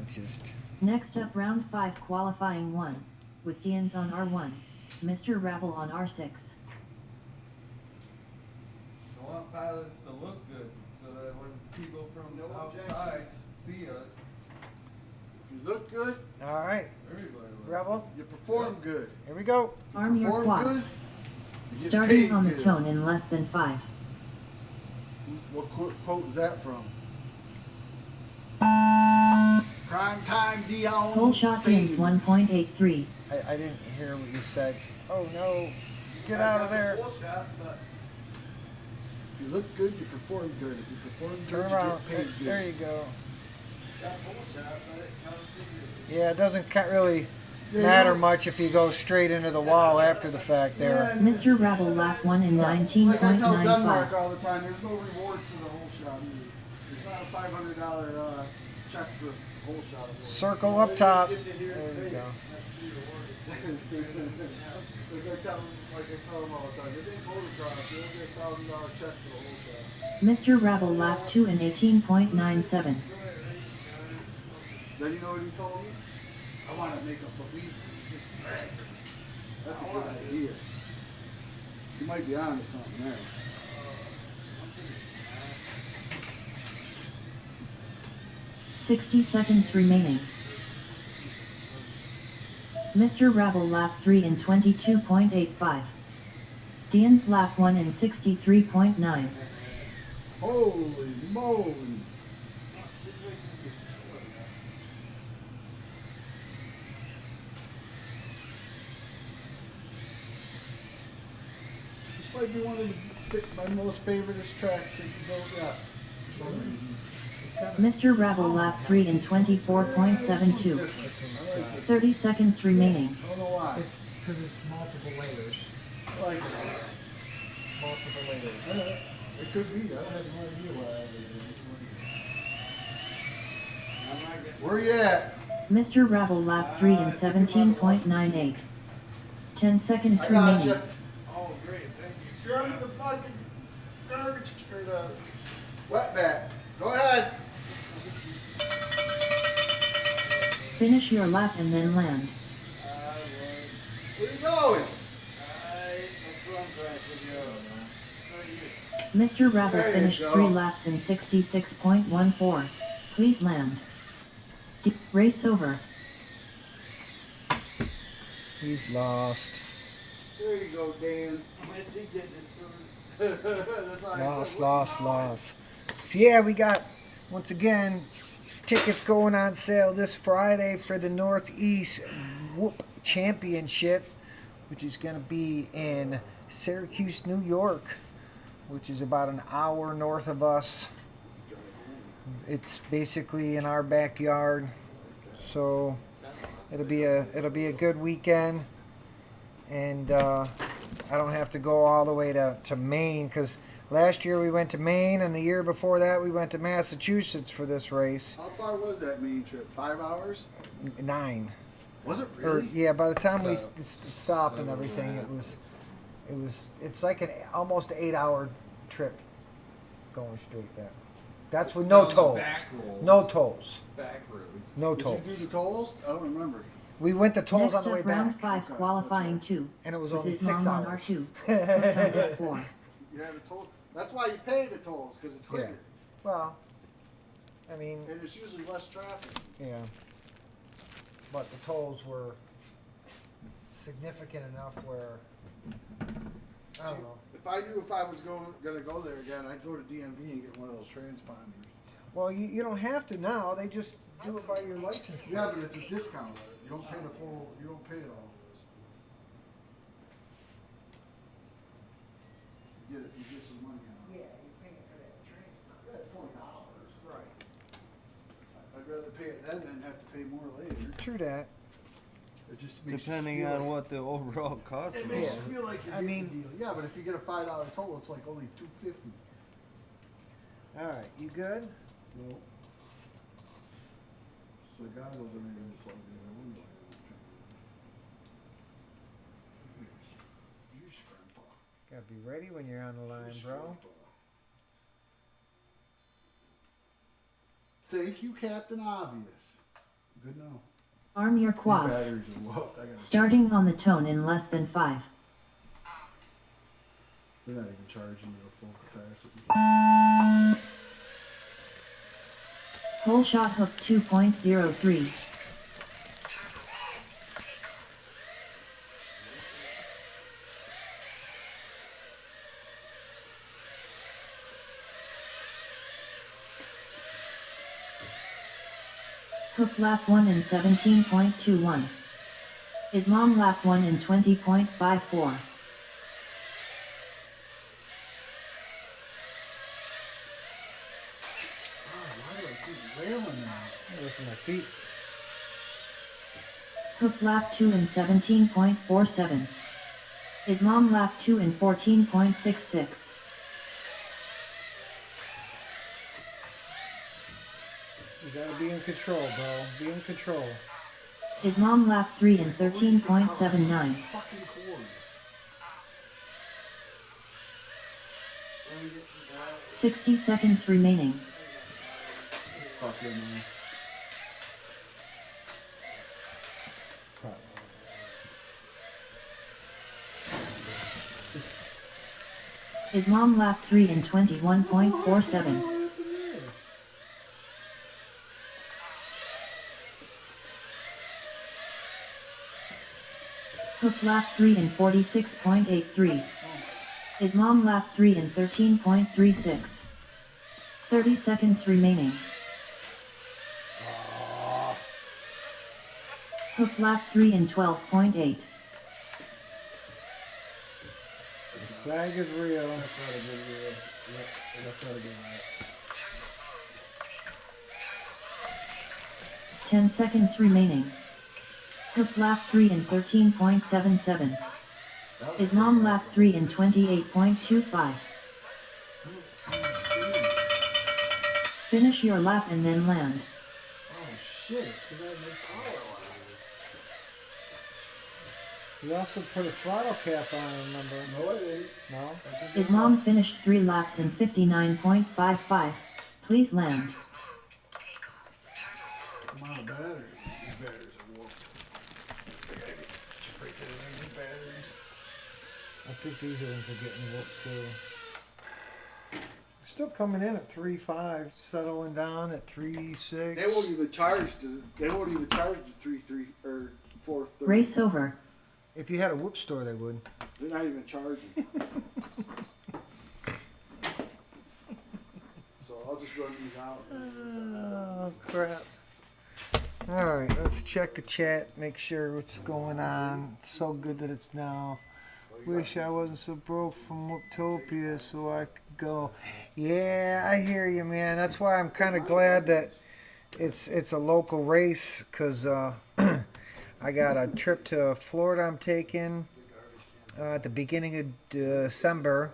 it's just...
Next up round 5 qualifying 1, with Dians on R1, Mr. Rabble on R6.
I want pilots to look good so that when people from
No
outside see us,
If you look good,
All right,
everybody looks.
Rebel,
you perform good.
here we go.
Arm your
Perform good.
quads.
You get
Starting
paid
on the
good.
tone in less than 5.
What quote is that from? Prime time Dion.
Full shot
Save.
Dians 1.83.
I didn't hear what you said. Oh no, get out of there.
If you look good, you perform good. If you perform good,
Turn
you
around.
get paid good.
There you go. Yeah, it doesn't really matter much if you go straight into the wall after the fact there.
Mr. Rabble lap 1 in
Like I tell Denmark
19.95.
all the time, there's no reward for the whole shot either. There's not a $500 check for the whole shot. award.
Circle up top. There you go.
Like I tell them all the time, if they photocross, you'll get a $1,000 check for the whole shot.
Mr. Rabble lap 2 in 18.97.
Then you know what he told me? I want to make a believe. That's a good idea. You might be on to something there.
$60 remaining. Mr. Rabble lap 3 in 22.85. Dian's lap 1 in 63.9.
Holy moly! This might be one of my most favorite tracks that you go, yeah. For some reason.
Mr. Rabble lap 3 in 24.72. 30 seconds remaining.
I don't know why.
It's because it's multiple layers.
I like it.
Multiple layers.
It could be. I have no idea why I did it. Where you at?
Mr. Rabble lap 3 in 17.98. 10 seconds
I got you.
remaining.
Oh, great. Thank you. You're under the fucking garbage or the wetback. Go ahead.
Finish your lap and then land.
Where you going?
Mr. Rabbit
There you
finished
go.
3 laps in 66.14. Please land. Race over.
He's lost.
There you go, Dan. I think you just That's why I
Lost,
said,
lost, lost. So yeah, we got, once again, tickets going on sale this Friday for the Northeast Whoop Championship, which is going to be in Syracuse, New York, which is about an hour north of us. It's basically in our backyard, so it'll be a good weekend, and I don't have to go all the way to Maine, because last year we went to Maine, and the year before that we went to Massachusetts for this race.
How far was that Maine trip? 5 hours?
9.
Was it
Or
really?
yeah, by the time we stopped and everything, it's like an almost 8-hour trip going straight there. That's with no
Down the
tolls.
back roads.
No tolls.
Back roads.
No
Did
tolls.
you do the tolls? I don't remember.
We went the tolls
Next
on the way
up, round
back,
5
Okay,
qualifying
that's
2.
and it was
with
only
his
6
mom on
hours.
R2. Hooked on deck 4.
You had a toll. That's why you pay the tolls, because it's quicker.
Well, I mean,
And it's usually less traffic.
yeah. But the tolls were significant enough where I don't know.
If I knew if I was going to go there again, I'd go to DMV and get one of those transponders.
Well, you don't have to now. They just do it by your license.
Yeah, but it's a discount. You don't pay the full. You don't pay it all. You get some money out.
Yeah, you're paying for that transponder.
That's $20.
Right.
I'd rather pay it then than have to pay more later.
True that.
It just makes
Depending
you feel
on what the overall cost
It
is.
makes you feel like you're
I
getting
mean-
a deal. Yeah, but if you get a $5 toll, it's like only $2.50.
All right, you good?
No. So the guy wasn't even plugged in. I wouldn't say Yeesh, Grandpa.
Gotta be ready when you're on the line, bro.
Thank you, Captain Obvious. Good now.
Arm your
These
quads.
batteries are low. I gotta-
Starting on the tone in less than 5.
They're not even charging you at full capacity.
Hole shot hook 2.03. Hook lap 1 in 17.21. Idmom lap 1 in 20.54.
Why do I keep railing now?
Listen to my feet.
Hook lap 2 in 17.47. Idmom lap 2 in 14.66.
You gotta be in control, bro. Be in control.
Idmom lap 3 in 13.79.
Fucking cord.
60 seconds remaining.
Fucking.
Idmom lap 3 in 21.47. Hook lap 3 in 46.83. Idmom lap 3 in 13.36. 30 seconds remaining. Hook lap 3 in 12.8.
The sag is real.
That's not a good reel. Yep, that's not a good reel.
10 seconds remaining. Hook lap 3 in 13.77. Idmom lap 3 in 28.25. Finish your lap and then land.
Oh shit, because I had no power on it.
You also put a throttle cap on, remember?
No, I didn't.
No?
Idmom finished 3 laps in 59.55. Please land.
I'm out of batteries. These batteries are warped. I gotta get break in these batteries.
I think these ones are getting whooped too. Still coming in at 3.5, settling down at 3.6.
They won't even charge the 3.3 or 4.30.
Race over.
If you had a whoop store, they would.
They're not even charging. So I'll just run these out.
Oh crap! All right, let's check the chat, make sure what's going on. It's so good that it's now. Wish I wasn't so broke from Whooptopia so I could go. Yeah, I hear you, man. That's why I'm kind of glad that it's a local race, because I got a trip to Florida I'm taking at the beginning of December,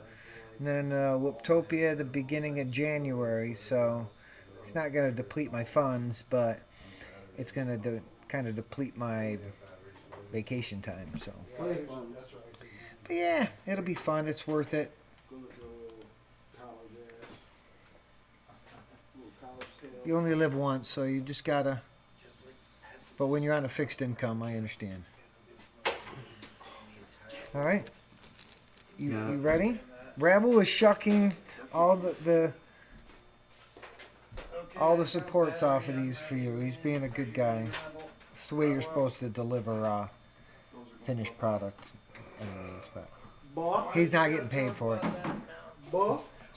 and then Whooptopia at the beginning of January. So it's not going to deplete my funds, but it's going to kind of deplete my vacation time. So, but yeah, it'll be fun. It's worth it. You only live once, so you just gotta. But when you're on a fixed income, I understand. All right, you ready? Rabble is shucking all the supports off of these for you. He's being a good guy. It's the way you're supposed to deliver finished products, anyways. But he's not getting paid for it.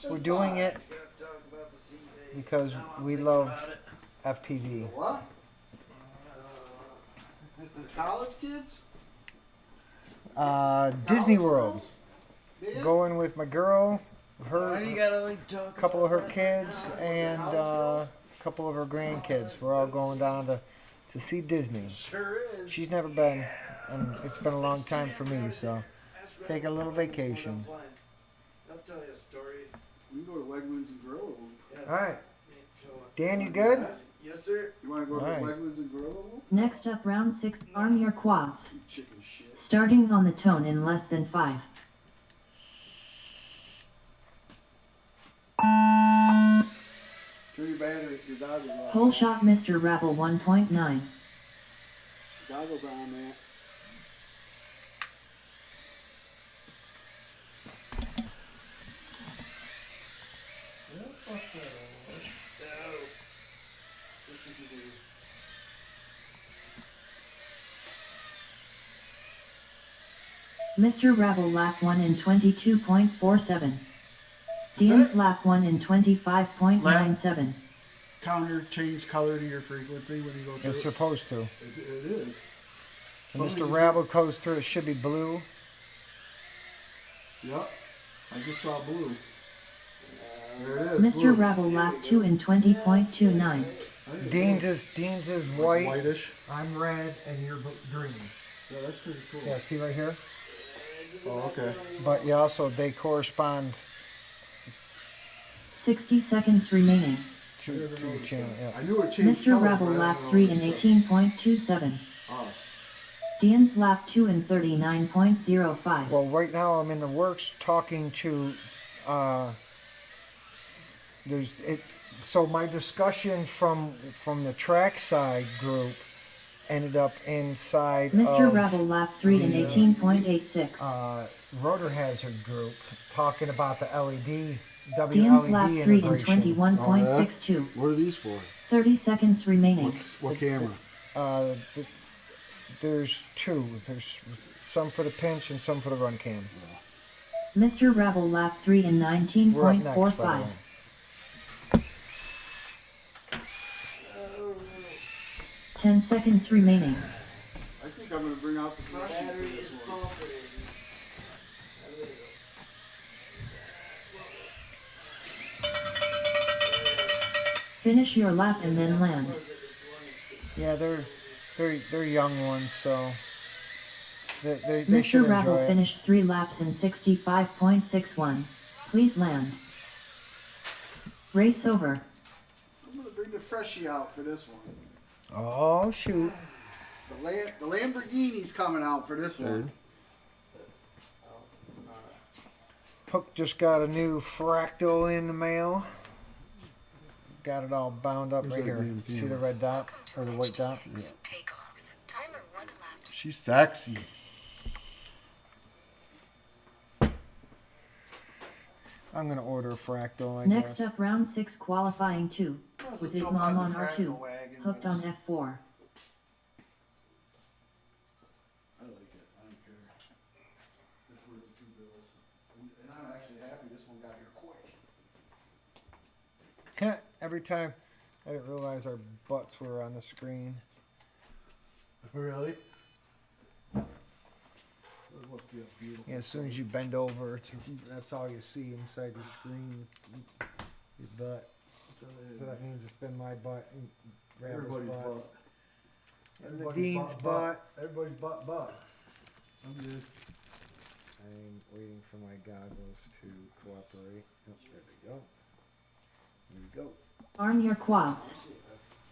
We're doing it because we love FPV.
What? The college kids?
Disney World. Going with my girl, her, a couple of her kids, and a couple of her grandkids. We're all going down to see Disney.
Sure is.
She's never been, and it's been a long time for me, so take a little vacation.
I'll tell you a story.
We can go to Wegmans and Gorilla Loop.
All right. Dan, you good?
Yes, sir.
You want to go to
Alright.
Wegmans and Gorilla Loop?
Next up, round 6. Arm your quads.
You chicken shit.
Starting on the tone in less than 5.
Turn your battery, your goggles off.
Hole shot Mr. Rabble 1.9.
Goggles on, man.
Mr. Rabble lap 1 in 22.47. Dean's lap 1 in 25.97.
Counter change color to your frequency when you go through
It's
it.
supposed to.
It is.
When Mr. Rabble goes through, it should be blue.
Yep. I just saw blue. There it is.
Mr.
blue.
Rabble lap 2 in 20.29.
Dean's is white.
Whitish.
I'm red, and you're green.
Yeah, that's pretty cool.
Yeah, see right here?
Oh, okay.
But you also, they correspond
60 seconds remaining.
to the channel. Yeah.
I knew it changed
Mr.
color,
Rabble
but I
lap
don't know
3
what
in
it was.
18.27.
Oh.
Dean's lap 2 in 39.05.
Well, right now I'm in the works talking to, so my discussion from the TrackSide group ended up inside
Mr.
of
Rabble lap 3 in 18.86.
Rotor Hazard group talking about the LED,
Dean's lap
WLED
3 in
integration.
21.62.
What are these for?
30 seconds remaining.
What camera?
There's two. There's some for the pinch and some for the run cam.
Mr. Rabble lap 3 in
We're up next, by the
19.45.
way.
10 seconds remaining.
I think I'm going to bring out the flashlight for this one.
Finish your lap and then land.
Yeah, they're young ones, so they should
Mr. Rabble
enjoy it.
finished 3 laps in 65.61. Please land. Race over.
I'm going to bring the freshie out for this one.
Oh shoot!
The Lamborghini's coming out for this one.
Hook just got a new fractal in the mail. Got it all bound up right here. See the red dot or the white dot?
Yeah. Takeoff. Timer 1 elapsed.
She's sexy.
I'm gonna order a fractal, I
Next
guess.
up, round 6 qualifying 2,
Let's
with
jump
Mom
on
on
the
R2,
fractal wagon
hooked
when
on F4.
I like it. I don't care. This was $2. And I'm actually happy this one got here quick.
Every time, I didn't realize our butts were on the screen.
Really? It must be a beautiful.
Yeah, as soon as you bend over, that's all you see inside your screen. Your butt. So that means it's been my butt and Rabbit's
Everybody's
butt.
butt.
And the
Everybody's
Dean's butt.
Everybody's butt. I'm good.
I'm waiting for my goggles to cooperate. Oh, there they go. Here we go.
Arm your quads.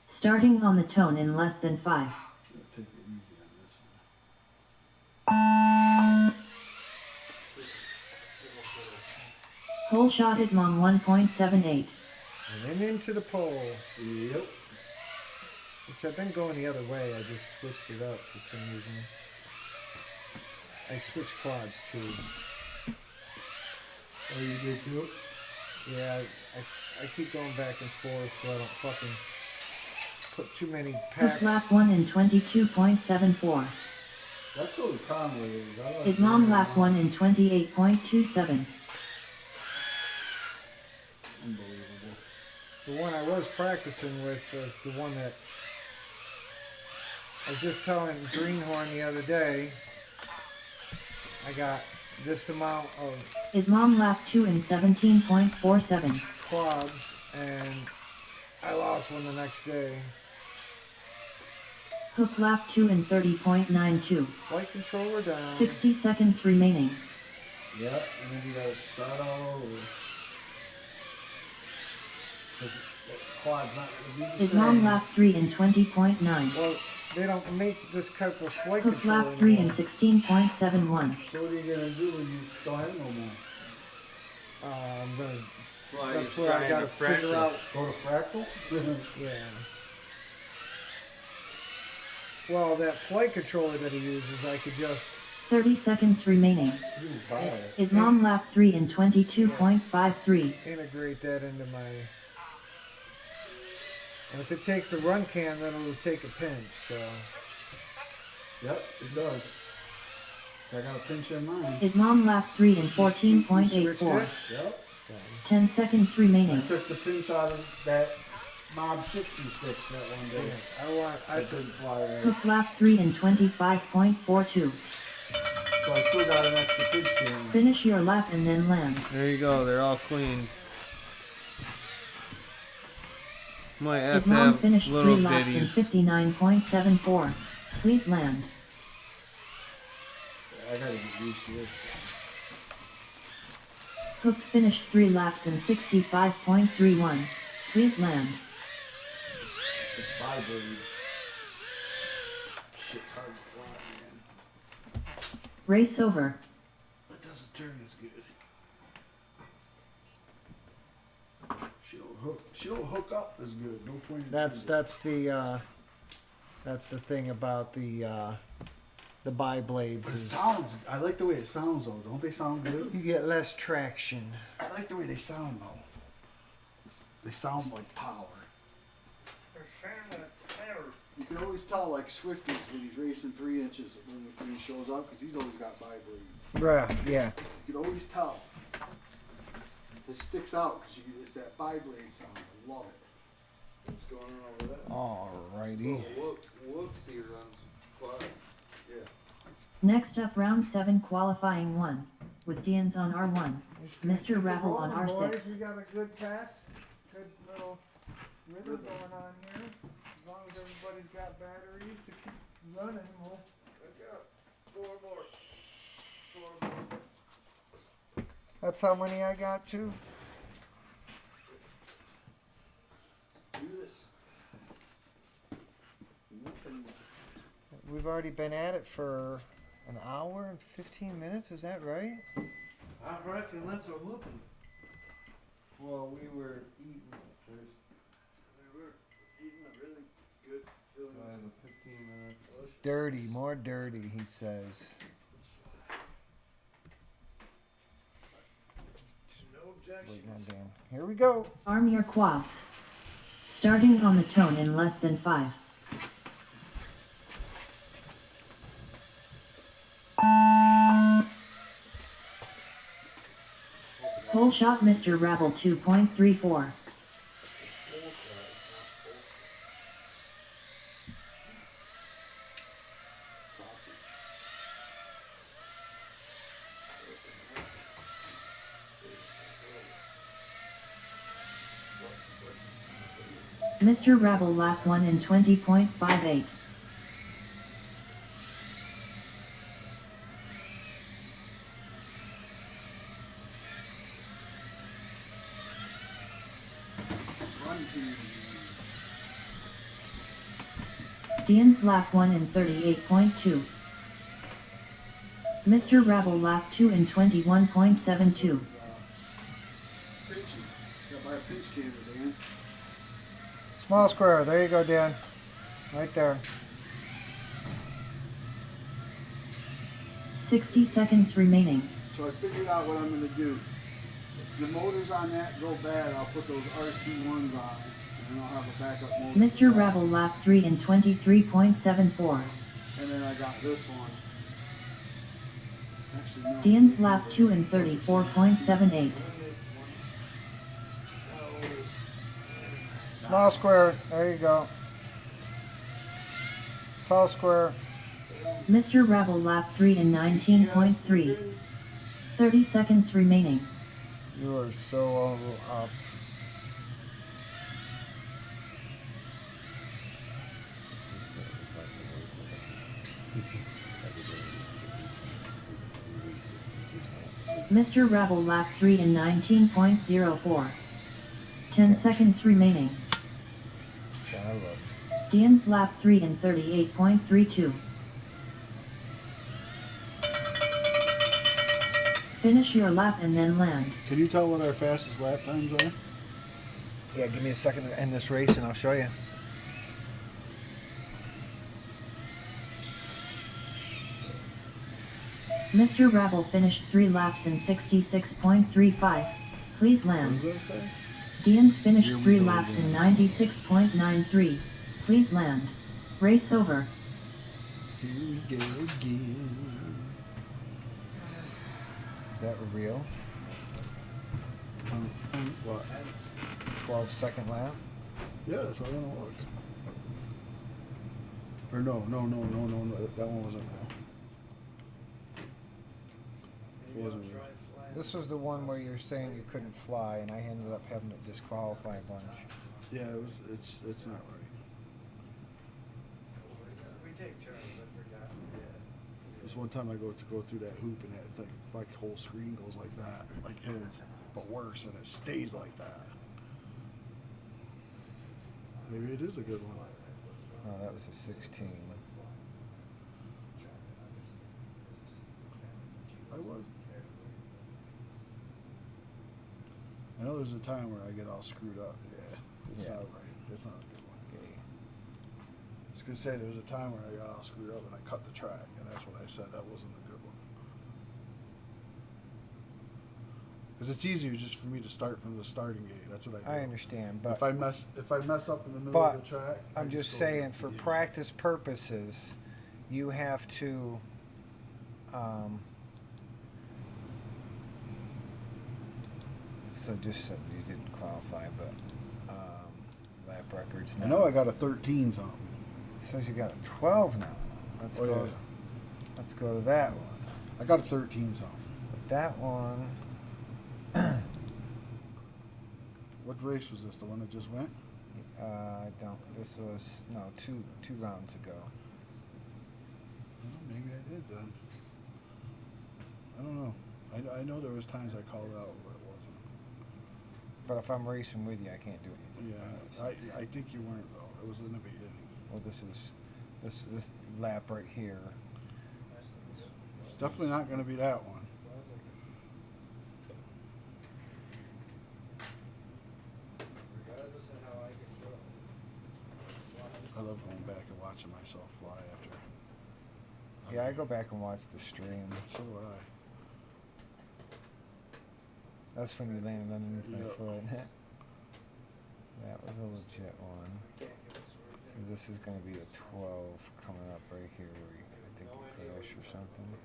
Starting on the tone in less than 5.
Take it easy on this one.
Hole shot at Mom 1.78.
And then into the pole.
Yep.
Which I've been going the other way. I just switched it up for some reason. I switched quads too.
Oh, you did too?
Yeah, I keep going back and forth so I don't fucking put too many
Hook
packs.
lap 1 in 22.74.
That's what the Conway is. I like
Hit Mom lap 1 in 28.27.
Unbelievable.
The one I was practicing with was the one that I was just telling Greenhorn the other day. I got this amount of
Hit Mom lap 2 in 17.47.
quads and I lost one the next day.
Hook lap 2 in 30.92.
Flight controller down.
60 seconds remaining.
Yep, and then you gotta start all over. Quad's not gonna be the
Hit
same.
Mom lap 3 in 20.9.
Well, they don't make this type of flight
Hook
controller
lap 3 in
anymore.
16.71.
So what are you gonna do when you don't have no more?
I'm gonna.
Why
That's
he's
where I
trying
gotta
to
figure
fractal.
out.
Go to Fractal?
Yeah. Well, that flight controller that he uses, I could just
30 seconds remaining.
You just buy it.
Hit Mom lap 3 in 22.53.
integrate that into my. And if it takes the run cam, then it'll take a pinch. So
Yep, it does. I got a pinch in mine.
Hit Mom lap 3 in
you switched
14.84.
it.
Yep.
10 seconds
I
remaining.
took the pinch out of that Mob 66 that one day.
I
I couldn't fly right.
Hook lap 3 in 25.42.
So I still got an extra pinch in.
Finish your lap and then land.
There you go, they're all clean. Might have
Hit
to
Mom
have
finished 3
little
laps in
ditties.
59.74. Please land.
I gotta get used to this.
Hook finished 3 laps in 65.31. Please land.
It's vibrating. Shit's hard to fly, man.
Race over.
It doesn't turn as good. She don't hook up as good. No point.
That's the thing about the bi-blades.
But it
Is
sounds. I like the way it sounds though. Don't they sound good?
you get less traction.
I like the way they sound though. They sound like power. You can always tell like Swifties when he's racing 3 inches when he shows up because he's always got vibrating.
Right, yeah.
You can always tell. It sticks out because it's that vibrating sound. I love it.
What's going on over there?
Alrighty.
Whoopsie runs quad.
Yeah.
Next up, round 7 qualifying 1. With Dians on R1. Mr. Ravel on
Boys,
R6.
we got a good pass. Good little rhythm going on here. As long as everybody's got batteries to keep running, we'll.
I got 4 more.
That's how many I got too.
Let's do this.
We've already been at it for an hour and 15 minutes. Is that right?
I reckon that's a whooping.
Well, we were eating first.
We were eating a really good filling.
By the 15 minutes.
Dirty, more dirty, he says.
No objection.
waiting on Dan. Here we go.
Arm your quads. Starting on the tone in less than 5. Hole shot Mr. Rabble 2.34. Mr. Rabble lap 1 in 20.58. Dean's lap 1 in 38.2. Mr. Rabble lap 2 in 21.72.
Got my pinch cannon, Dan.
Small square. There you go, Dan. Right there.
60 seconds remaining.
So I figured out what I'm going to do. If the motors on that go bad, I'll put those RC1s on, and then I'll have a backup motor.
Mr. Rabble lap 3 in 23.74.
And then I got this one. Actually, no.
Dean's lap 2 in 34.78.
Small square. There you go. Tall square.
Mr. Rabble lap 3 in 19.3. 30 seconds remaining.
You are so up.
Mr. Rabble lap 3 in 19.04. 10 seconds remaining.
I love
Dean's lap 3 in 38.32. Finish your lap and then land.
Can you tell what our fastest lap times are?
Yeah, give me a second to end this race and I'll show you.
Mr. Rabble finished 3 laps in 66.35. Please
What
land.
does that say?
Dean's finished 3 laps in 96.93. Please land. Race over.
Here we go again.
Is that real?
What?
12-second lap?
Yeah, that's what I want to look. Or no, that one wasn't real. It wasn't real.
This was the one where you're saying you couldn't fly, and I ended up having to disqualify a bunch.
Yeah, it's not right.
We take turns, I forgot.
There's one time I go through that hoop and that thing, my whole screen goes like that, like his, but worse, and it stays like that. Maybe it is a good one.
Oh, that was a 16.
I was. I know there's a time where I get all screwed up. Yeah, it's
Yeah.
not right. It's not a good one.
Yeah.
I was gonna say there was a time where I got all screwed up and I cut the track, and that's what I said. That wasn't a good one. Because it's easier just for me to start from the starting gate. That's what I do.
I understand, but
If I mess up in the middle
but
of the track,
I'm just saying, for practice purposes, you have to. So just so you didn't qualify, but lap records now.
I know I got a 13 something.
It says you got a 12 now. Let's
Oh,
go.
yeah.
Let's go to that one.
I got a 13 something.
That one.
What race was this? The one that just went?
I don't. This was two rounds ago.
Well, maybe I did then. I don't know. I know there was times I called out where it wasn't.
But if I'm racing with you, I can't do anything.
Yeah, I think you weren't though. It was in the beginning.
Well, this is this lap right here.
It's definitely not going to be that one.
Regardless of how I control.
I love going back and watching myself fly after.
Yeah, I go back and watch the stream.
So do I.
That's when you landed underneath my
Yep.
foot. That was a legit one. So this is going to be a 12 coming up right here where you, I think you crash or something.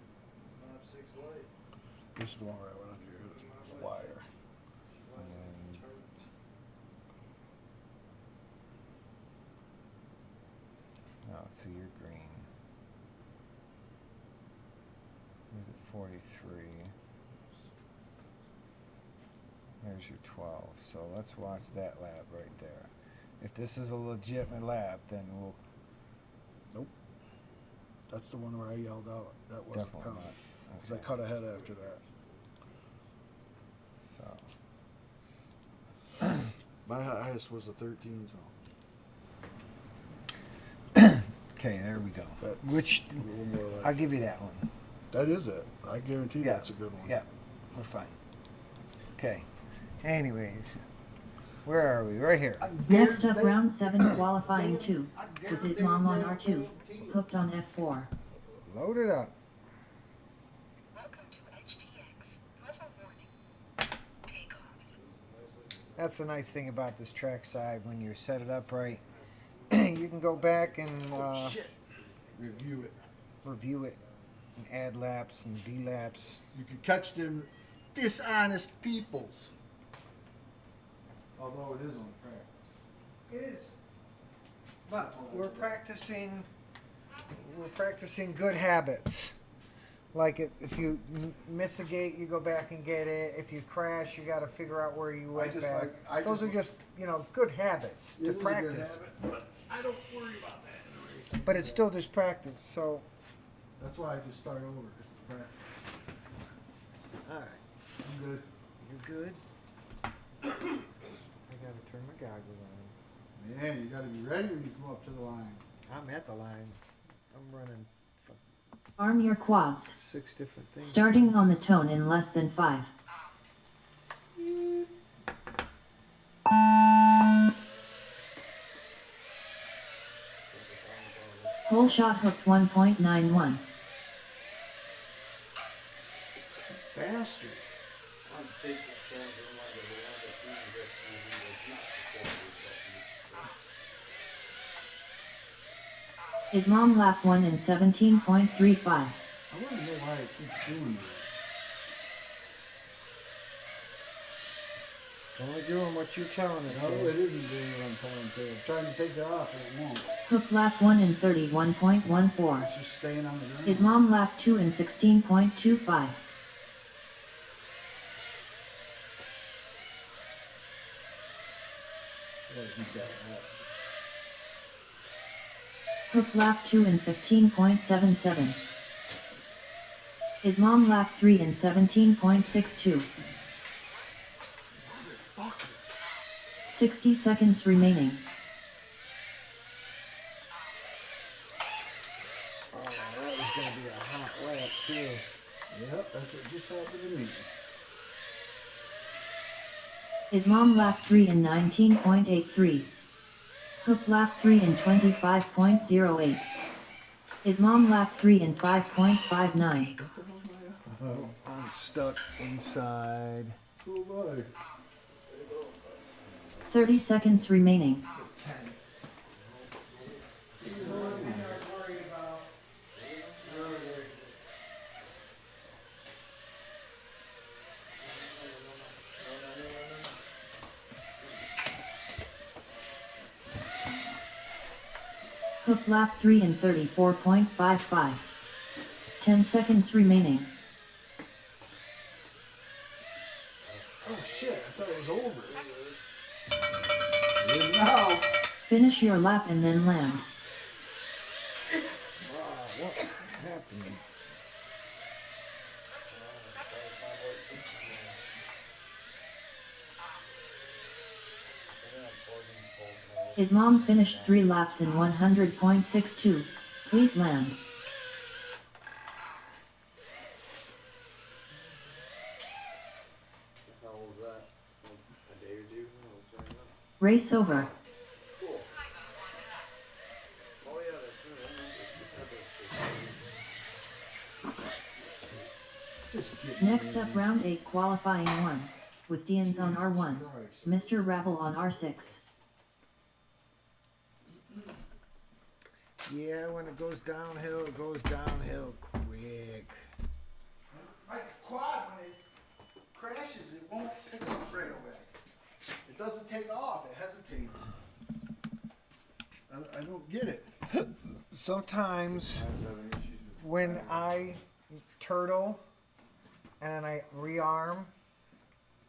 This is the one where I went under your wire.
And then oh, so you're green. Where's it? 43. There's your 12. So let's watch that lab right there. If this is a legitimate lab, then we'll
Nope. That's the one where I yelled out. That wasn't
definitely
counting.
not.
Because I
Okay.
cut ahead after that.
So
My highest was a 13, so
okay, there we go.
that's
Which
a little more like
I'll give you that one.
that is it. I guarantee
Yeah.
that's a good one.
Yeah, we're fine. Okay. Anyways, where are we? Right here.
Next up, round 7 qualifying 2, with it mom on R2, hooked on F4.
Load it up.
Welcome to HTX. Weather warning. Take off.
That's the nice thing about this trackside. When you set it up right, you can go back and
Shit. Review it.
review it and add laps and D-laps.
You can catch them dishonest peoples. Although it is on practice.
It is. But we're practicing good habits. Like if you miss a gate, you go back and get it. If you crash, you got to figure out where you went
just
back.
like- I
Those
just-
are just, good habits
It
to
is a good
practice.
habit, but I don't worry about that in a race.
But it's still just practice. So,
That's why I just start over. It's practice.
all right,
I'm good.
you're good. I got to turn my goggles on.
Yeah, you gotta be ready when you come up to the line.
I'm at the line. I'm running
Arm your quads.
6 different things.
Starting on the tone in less than 5. Hole shot hooked 1.91.
Bastard.
Is mom lap 1 in 17.35.
I want to know why it keeps doing this.
Only doing what you're telling it.
No, it isn't doing what I'm telling to. I'm trying to take it off, and it won't.
Hook lap 1 in 31.14.
It's just staying on the ground.
Is mom lap 2 in 16.25. Hook lap 2 in 15.77. Is mom lap 3 in 17.62. 60 seconds remaining.
Oh, that was going to be a hot lap, too.
Yep, that's what just happened to me.
Is mom lap 3 in 19.83. Hook lap 3 in 25.08. Is mom lap 3 in 5.59.
I'm stuck inside.
So am I.
30 seconds remaining. Hook lap 3 in 34.55. 10 seconds remaining.
Oh shit, I thought it was over. It is now.
Finish your lap and then land.
What happened?
Is mom finished 3 laps in 100.62. Please land.
How old was that? A day or two?
Race over.
Cool. Oh yeah, that's true.
Next up, round 8 qualifying 1, with Dians on R1, Mr. Rabble on R6.
Yeah, when it goes downhill, it goes downhill quick.
My quad, when it crashes, it won't pick up right away. It doesn't take off, it hesitates. I don't get it.
Sometimes when I turtle and I rearm,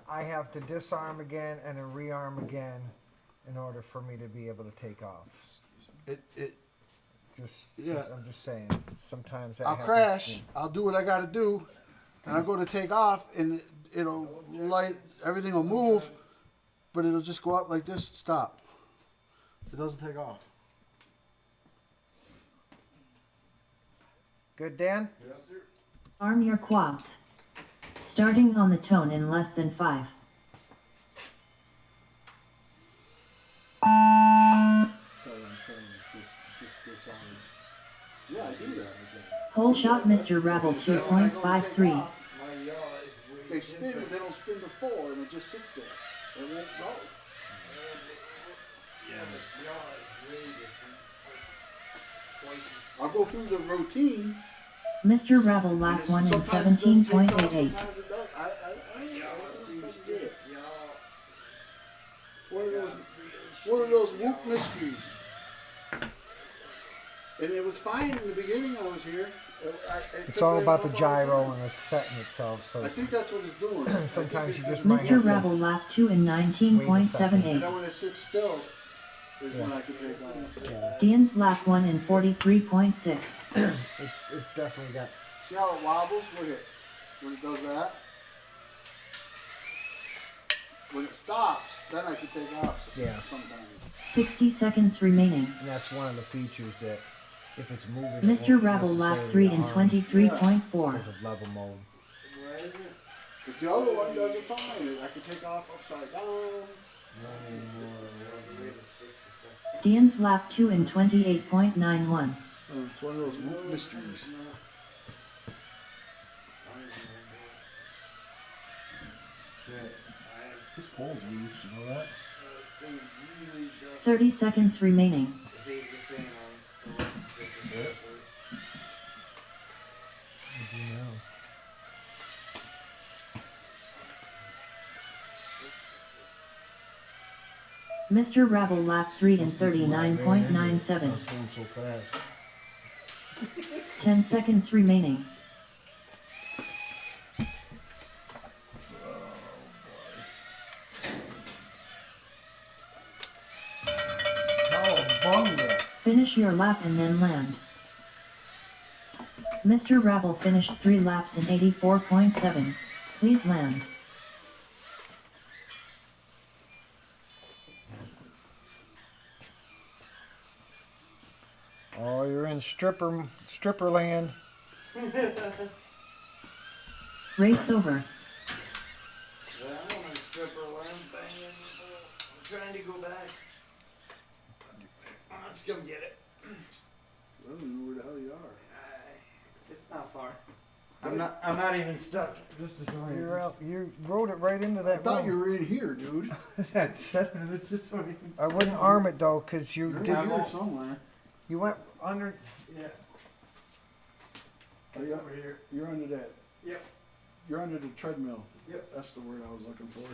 I have to disarm again and then rearm again in order for me to be able to take off.
Yeah.
I'm just saying. Sometimes that
I'll
happens
crash,
to me.
I'll do what I gotta do, and I'll go to take off, and it'll light, everything will move, but it'll just go up like this, stop. It doesn't take off.
Good, Dan?
Arm your quads. Starting on the tone in less than 5.
Yeah, I do that.
Whole shot Mr. Rabble 2.53.
They spin, but they don't spin to 4, and it just sits there. It won't go. I'll go through the routine.
Mr. Rabble lap 1 in
Sometimes it doesn't take off,
17.88.
sometimes it does. I don't know. One of those whoop mysteries. And it was fine in the beginning I was here.
It's all about the gyro and it's setting itself. So
I think that's what it's doing.
sometimes you just might
Mr.
have to.
Rabble lap 2 in
And
19.78.
then when it sits still, is when I can take off.
Dian's lap 1 in 43.6.
It's definitely got.
See how it wobbles? Look at it. When it does that. When it stops, then I can take off.
Yeah.
Sometimes.
60 seconds remaining.
And that's one of the features that if it's moving. it
Mr.
won't
Rabble lap
necessarily
3 in
harm
23.4.
because of level mode.
But the other one does it fine. I can take off upside down.
Dian's lap 2 in 28.91.
It's one of those whoop mysteries. This pole's loose, you know that?
30 seconds remaining. Mr. Rabble lap 3 in 39.97.
Going so fast.
10 seconds remaining. Finish your lap and then land. Mr. Rabble finished 3 laps in 84.7. Please land.
Oh, you're in stripper land.
Race over.
I'm trying to go back. I'm just gonna get it.
I don't even know where the hell you are.
It's not far. I'm not even stuck. Just as
You're out. You rode it right into
I
that.
thought
road.
you were in here, dude.
It's this one.
I wouldn't arm it though, cause you
You're
did.
in here somewhere.
You went under.
Yeah.
Oh,
It's
yeah.
over here.
You're under that.
Yep.
You're under the treadmill.
Yep.
That's the word I was looking for.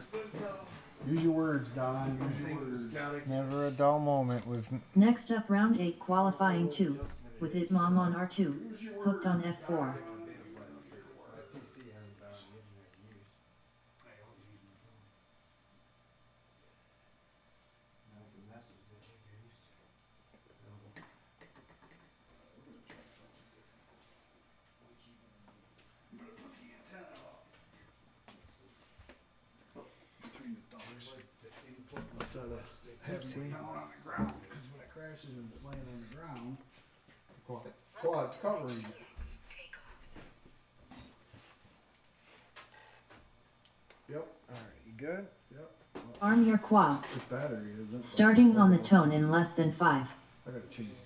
Use your words, Don. Use your words.
Never a dull moment with.
Next up round 8 qualifying 2. With it mom on R2. Hooked on F4.
Between the thumbs. Have it down on the ground, because when it crashes and it's laying on the ground, the quad's covering it. Yep.
All right, you good?
Yep.
Arm your quads.
This battery isn't.
Starting on the tone in less than 5.
I gotta change it.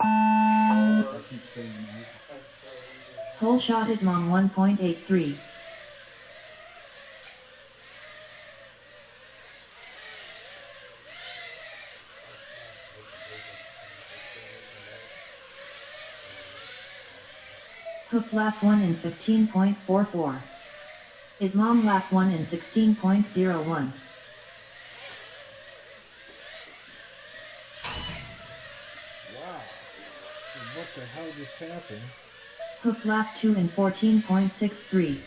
I keep saying that.
Whole shot at mom 1.83. Hook lap 1 in 15.44. Idmom lap 1 in 16.01.
Wow. What the hell just happened?
Hook lap 2 in 14.63.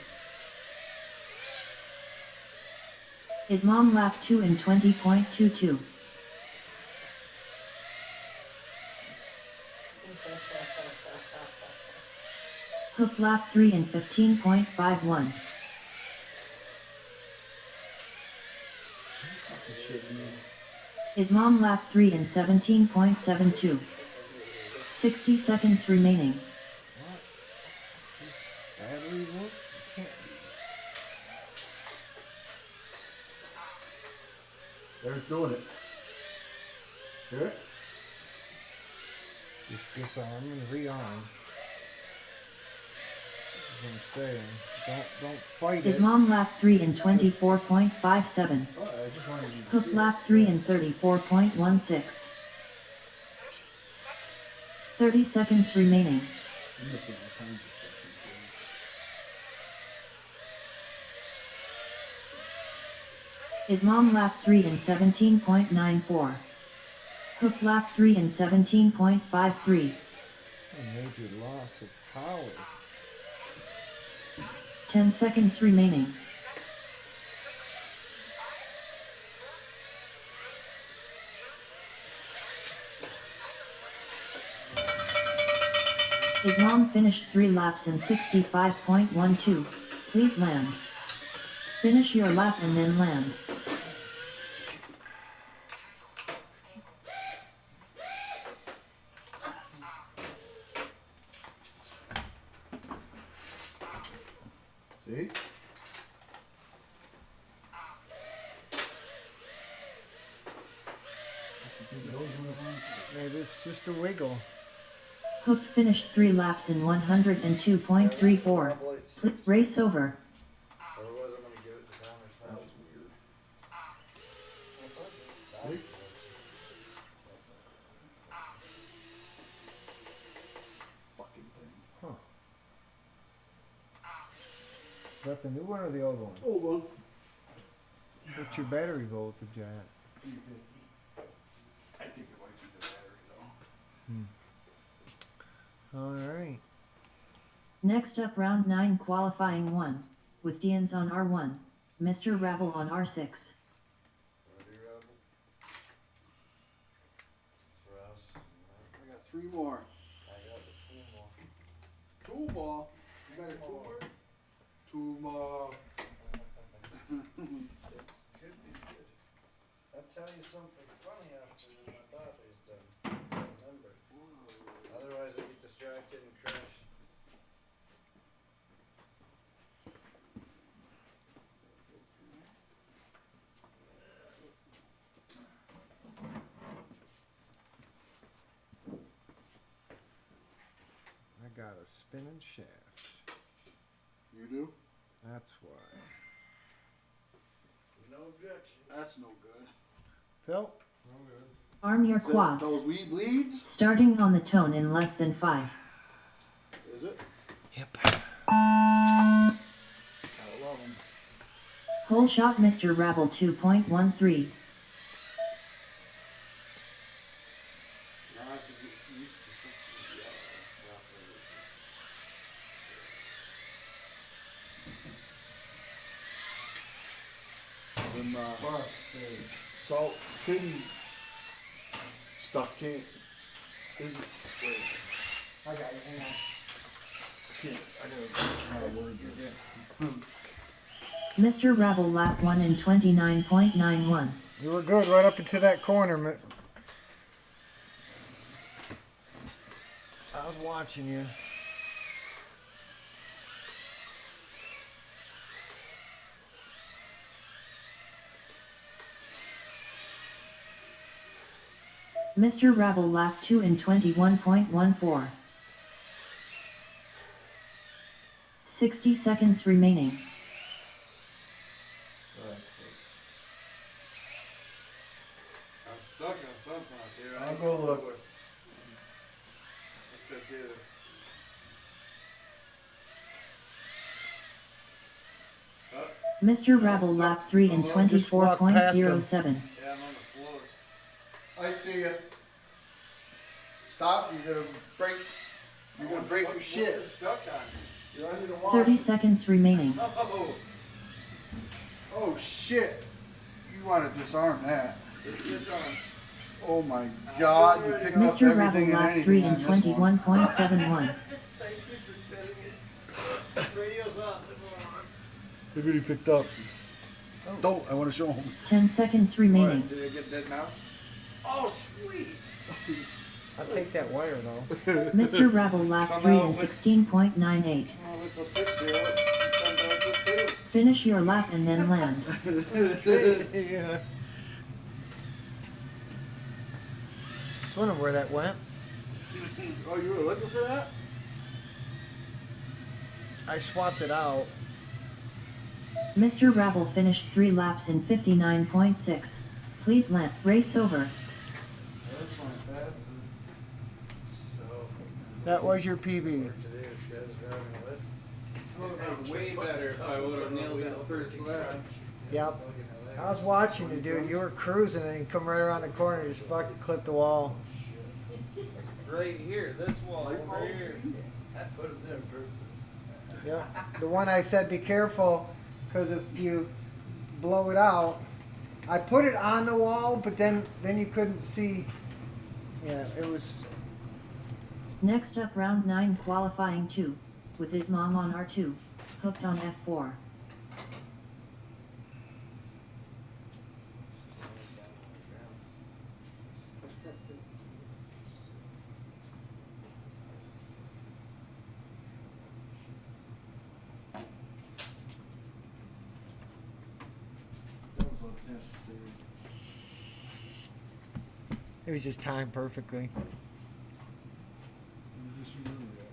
Idmom lap 2 in 20.22. Hook lap 3 in 15.51. Idmom lap 3 in 17.72. 60 seconds remaining.
What? Battery work? It can't be.
There's doing it. Hear it?
Just disarm and rearm. That's what I'm saying. Don't fight it.
Idmom lap 3 in 24.57.
Oh, I just wanted you to
Hook
see
lap 3 in 34.16. 30 seconds remaining.
it. I'm missing all kinds of
Idmom lap 3 in 17.94. Hook lap 3 in 17.53.
A major loss of power.
10 seconds remaining. Idmom finished 3 laps in 65.12. Please land. Finish your lap and then land.
See?
Maybe it's just a wiggle.
Hook finished 3 laps in 102.34. Race over.
Otherwise, I'm gonna give it to Connor.
That was weird. Fucking thing.
Huh. Is that the new one or the old one?
Old one.
What's your battery voltage at?
350. I think it might be the battery though.
Alright.
Next up round 9 qualifying 1, with Dians on R1, Mr. Ravel on R6.
Ready, Rebel? It's Rouse.
I got 3 more.
I got the 2 more.
2 more. You got a 2 more? 2 more.
This could be good. I'll tell you something funny after my battery's done. Remember. Otherwise, I get distracted and crash.
I got a spinning shaft.
You do?
That's why.
No objections.
That's no good.
Phil?
Arm your
Is it
quads.
those weed bleeds?
Starting on the tone in less than 5.
Is it?
Yep.
I love them.
Hole shot Mr. Ravel 2.13.
Them Salt City stuff can't. Isn't. Wait.
I got it. Hang on.
I gotta word here.
Mr. Ravel lap 1 in 29.91.
You were good right up into that corner. I was watching you.
Mr. Ravel lap 2 in 21.14. 60 seconds remaining.
I'm stuck on something out here.
I'll go look.
What's up here?
Mr. Rebel lap 3 in
Just walk past him.
24.07.
Yeah, I'm on the floor.
I see you. Stop, you're gonna break your shit.
What's it stuck on?
You're under the wash.
30 seconds remaining.
Oh,
Oh shit. You wanna disarm that.
it's just on.
Oh my god, you picked up
Mr. Rebel
everything and
lap 3
anything
in
on this one.
21.71.
Thank you for fitting it. Radio's off.
Look what he picked up. Don't, I wanna show him.
10 seconds remaining.
Did I get dead mouse? Oh, sweet.
I'll take that wire though.
Mr. Rebel lap 3 in 16.98.
Oh, with the picture, come back with two.
Finish your lap and then land.
Yeah. I was wondering where that went.
Oh, you were looking for that?
I swapped it out.
Mr. Rebel finished 3 laps in 59.6. Please land. Race over.
That's my fastest. So.
That was your PB.
Today this guy's driving a lift.
It would have been way better if I would have nailed that first lap.
Yep. I was watching you, dude. You were cruising and you come right around the corner and just fucking clip the wall.
Right here, this wall over here.
I put him there on purpose.
Yeah. The one I said be careful because if you blow it out, I put it on the wall, but then you couldn't see. Yeah, it was.
Next up round 9 qualifying 2. With it mom on R2. Hooked on F4.
That was unnecessary.
It was just timed perfectly.
You just remember that.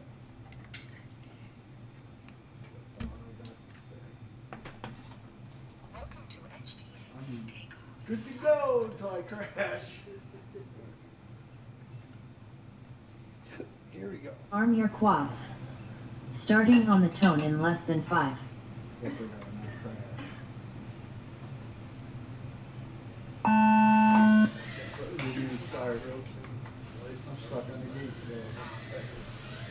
That's all I got to say.
Welcome to HTX. Takeoff.
Good to go until I crash.
Here we go.
Arm your quads. Starting on the tone in less than 5.
Guess I got a new crash. Didn't even start. I'm stuck on the gate still.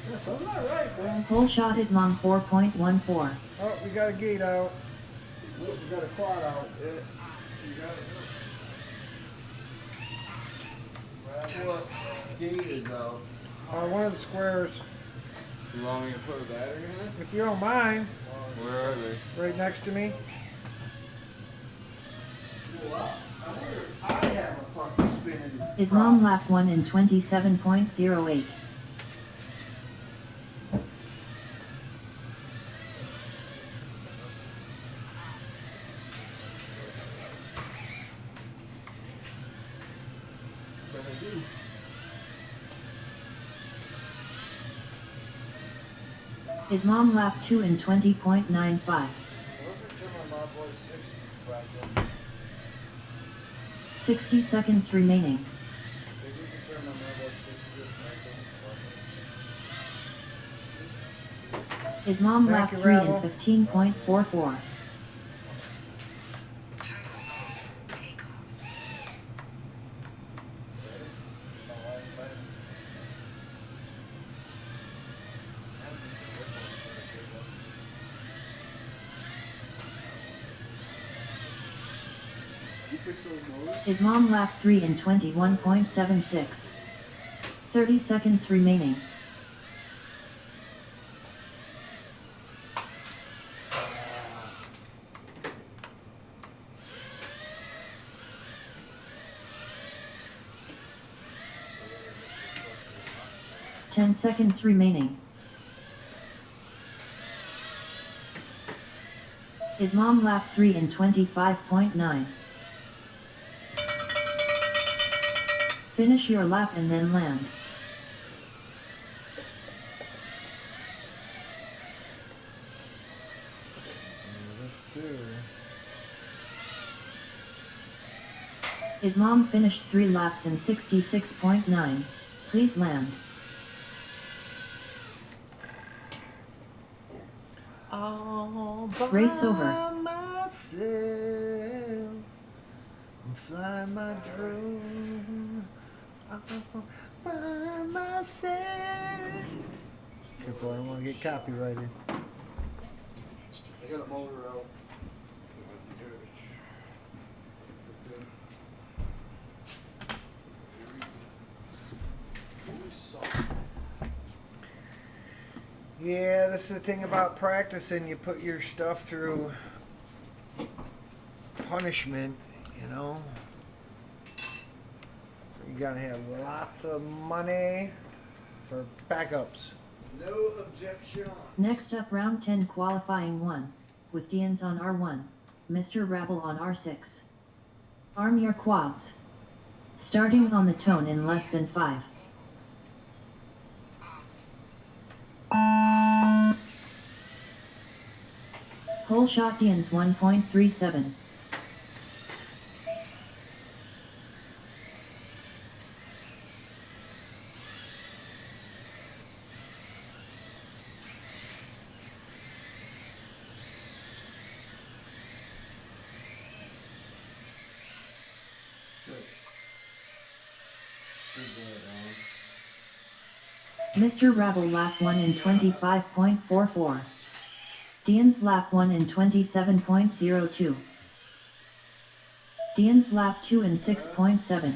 Yeah, something's not right, man.
Pole shot at mom 4.14.
Oh, we got a gate out.
We got a quad out.
What gate is out?
One of the squares.
You want me to put a battery in it?
If you don't mind,
Where are they?
right next to me.
I wonder if I have a fucking spinning.
It mom lap 1 in 27.08.
But I do.
It mom lap 2 in 20.95.
Wasn't Tim on my boy 60 back then?
60 seconds remaining.
Maybe we could turn my boy 60
It mom
Thank
lap
you,
3 in
Rebel.
15.44.
You fix those motors?
It mom lap 3 in 21.76. 30 seconds remaining. Ten seconds remaining. It mom lap 3 in 25.9. Finish your lap and then land. It mom finished 3 laps in 66.9. Please land.
All
Race over.
by myself and fly my drone all by myself. Careful, I don't want to get copyrighted.
I got a motor out.
Yeah, this is the thing about practicing. You put your stuff through punishment, you know. You gotta have lots of money for backups.
No objection.
Next up, round 10 qualifying 1, with Dians on R1, Mr. Rabble on R6. Arm your quads. Starting on the tone in less than 5. Whole shot Dians 1.37. Mr. Rabble lap 1 in 25.44. Dian's lap 1 in 27.02. Dian's lap 2 in 6.7.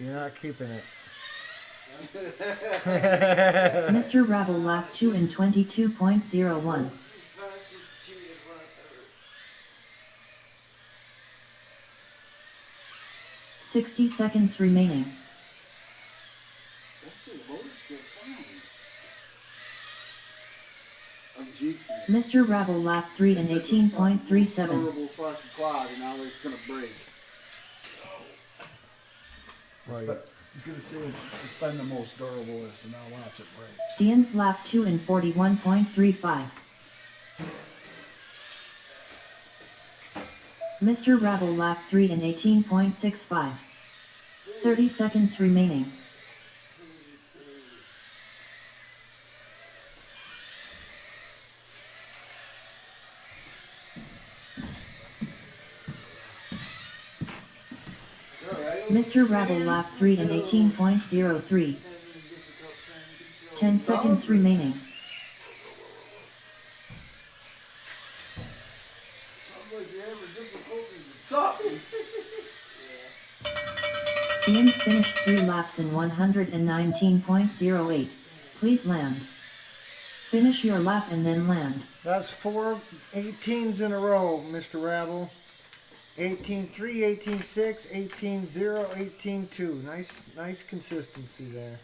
You're not keeping it.
Mr. Rabble lap 2 in 22.01. 60 seconds remaining. Mr. Rabble lap 3 in 18.37.
Horrible fucking quad, and now it's gonna break.
Right.
He's gonna say it's been the most durableest, and now watch it break.
Dian's lap 2 in 41.35. Mr. Rabble lap 3 in 18.65. 30 seconds remaining. Mr. Rabble lap 3 in 18.03. 10 seconds remaining. Ian's finished 3 laps in 119.08. Please land. Finish your lap and then land.
That's 4 18s in a row, Mr. Rabble. 18-3, 18-6, 18-0, 18-2. Nice consistency there.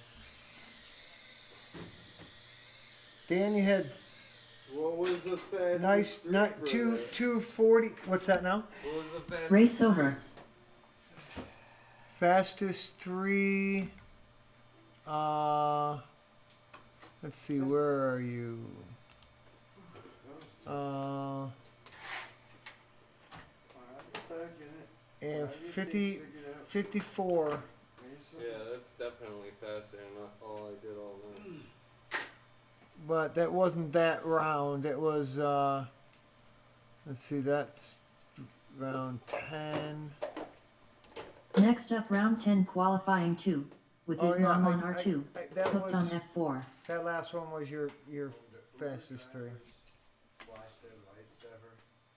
Dan, you had
What was the fastest?
nice, not 240. What's that now?
What was the fastest?
Race over.
Fastest 3. Let's see, where are you? And 54.
Yeah, that's definitely faster than all I did all night.
But that wasn't that round. It was, let's see, that's round 10.
Next up, round 10 qualifying 2, with
Oh, yeah,
Norm on R2,
that
hooked on
was,
F4.
that last one was your fastest 3.
Flash their lights ever.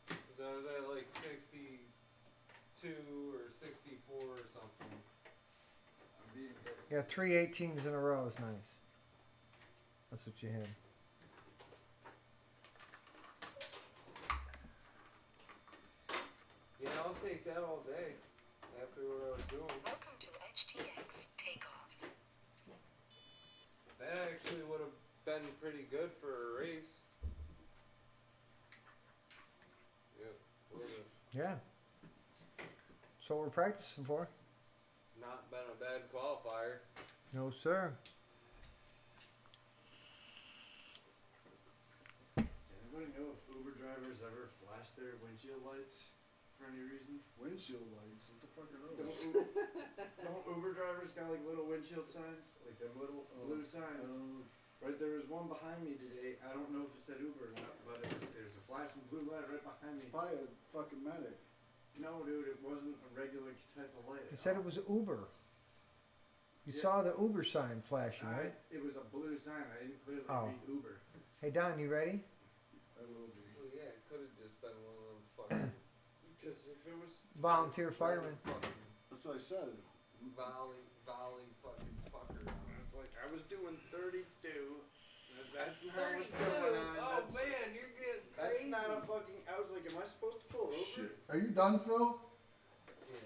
Cause I was at like 62 or 64 or something.
I'm being good.
Yeah, 3 18s in a row is nice. That's what you had.
Yeah, I'll take that all day. After what I was doing.
Welcome to HTX takeoff.
That actually would have been pretty good for a race. Yep, would've
Yeah. That's what we're practicing for.
not been a bad qualifier.
No, sir.
Does anybody know if Uber drivers ever flash their windshield lights for any reason?
Windshield lights. What the fuck are
Don't,
those?
don't Uber drivers got like little windshield signs? Like them little blue signs? Right, there was one behind me today. I don't know if it said Uber or not, but it was a flashing blue light right behind me.
It's probably a fucking medic.
No, dude, it wasn't a regular type of light.
He said it was Uber. You
Yeah.
saw the Uber sign flashing, right?
It was a blue sign. I didn't clearly
Oh.
read Uber.
Hey Don, you ready?
I will be.
Well, yeah, it could have just been one of them fucking
Because if it was...
Volunteer fireman.
fucking
That's what I said.
volley fucking fucker.
It's like, I was doing 32. That's not what's going on.
Oh
That's,
man, you're getting
that's
crazy.
not a fucking... I was like, am I supposed to pull over?
Shit. Are you done, Phil?
Yeah.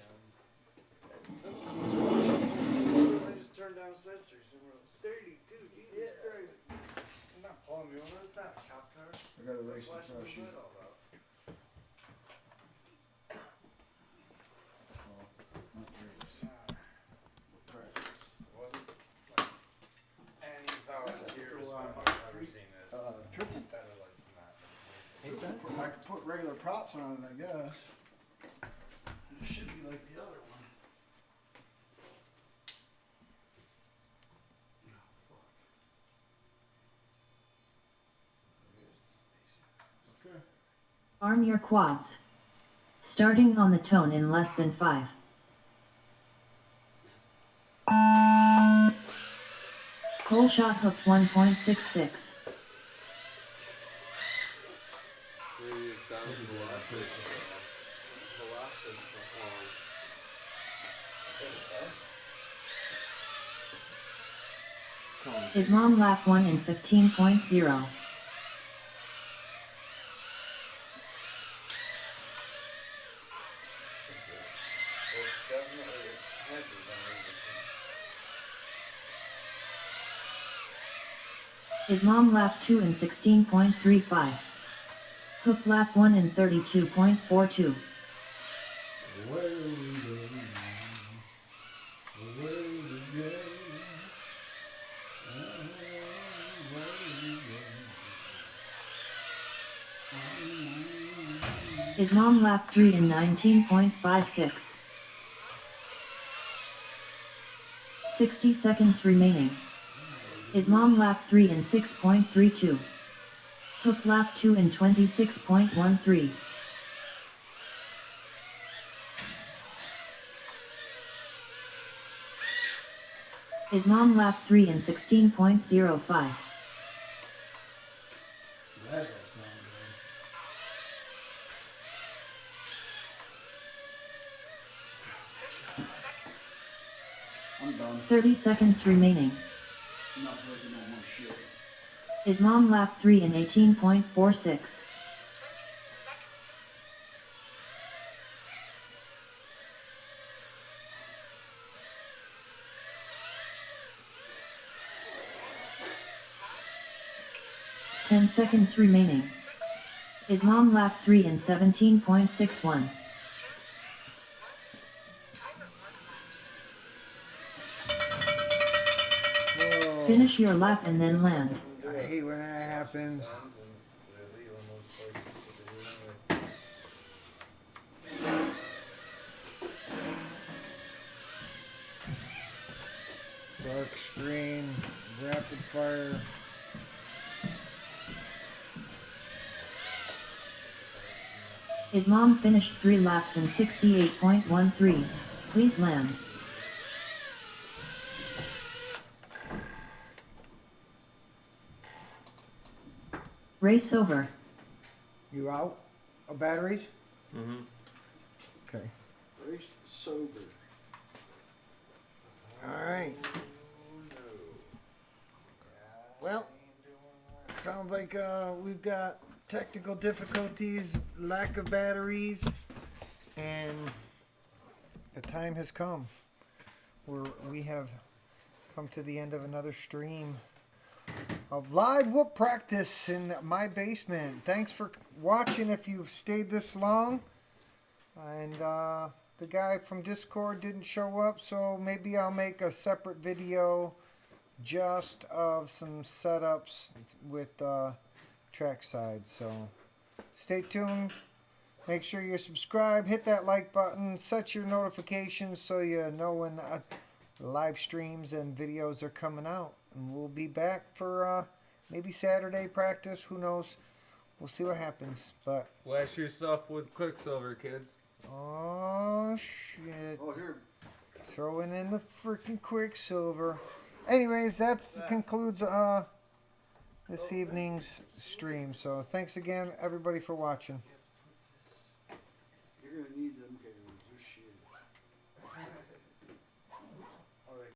I just turned down Side Street somewhere else.
32, Jesus
Yeah.
Christ.
I'm not pulling me over. It's not a cop car.
I gotta
What's
race the
flashing
freshie.
blue light all about?
Oh, not race. Practice.
Wasn't like any volunteer response I've ever seen is
Triple.
better lights than that.
What's that?
I could put regular props on it, I guess.
It should be like the other one.
Okay.
Arm your quads. Starting on the tone in less than 5. Pole shot hook 1.66.
Maybe it's down to the left. The left is
Islam lap 1 in 15.0.
It's definitely heavy than
Islam lap 2 in 16.35. Hook lap 1 in 32.42. Islam lap 3 in 19.56. 60 seconds remaining. Islam lap 3 in 6.32. Hook lap 2 in 26.13. Islam lap 3 in 16.05.
I'm done.
30 seconds remaining.
I'm not breaking no more shit.
Islam lap 3 in 18.46. Ten seconds remaining. Islam lap 3 in 17.61.
Whoa.
Finish your lap and then land.
I hate when that happens.
signs and they're illegal in most places, but they do anyway.
Dark screen, rapid fire.
Islam finished 3 laps in 68.13. Please land. Race over.
You out of batteries?
Mm-hmm.
Okay.
Race sober.
Alright. Well, sounds like we've got technical difficulties, lack of batteries, and the time has come where we have come to the end of another stream of live whoop practice in my basement. Thanks for watching if you've stayed this long. And the guy from Discord didn't show up, so maybe I'll make a separate video just of some setups with TrackSide. So stay tuned. Make sure you subscribe, hit that like button, set your notifications so you know when live streams and videos are coming out. And we'll be back for maybe Saturday practice. Who knows? We'll see what happens. But
Flash your stuff with Quicksilver, kids.
oh shit!
Oh, here.
Throwing in the freaking Quicksilver. Anyways, that concludes this evening's stream. So thanks again, everybody, for watching.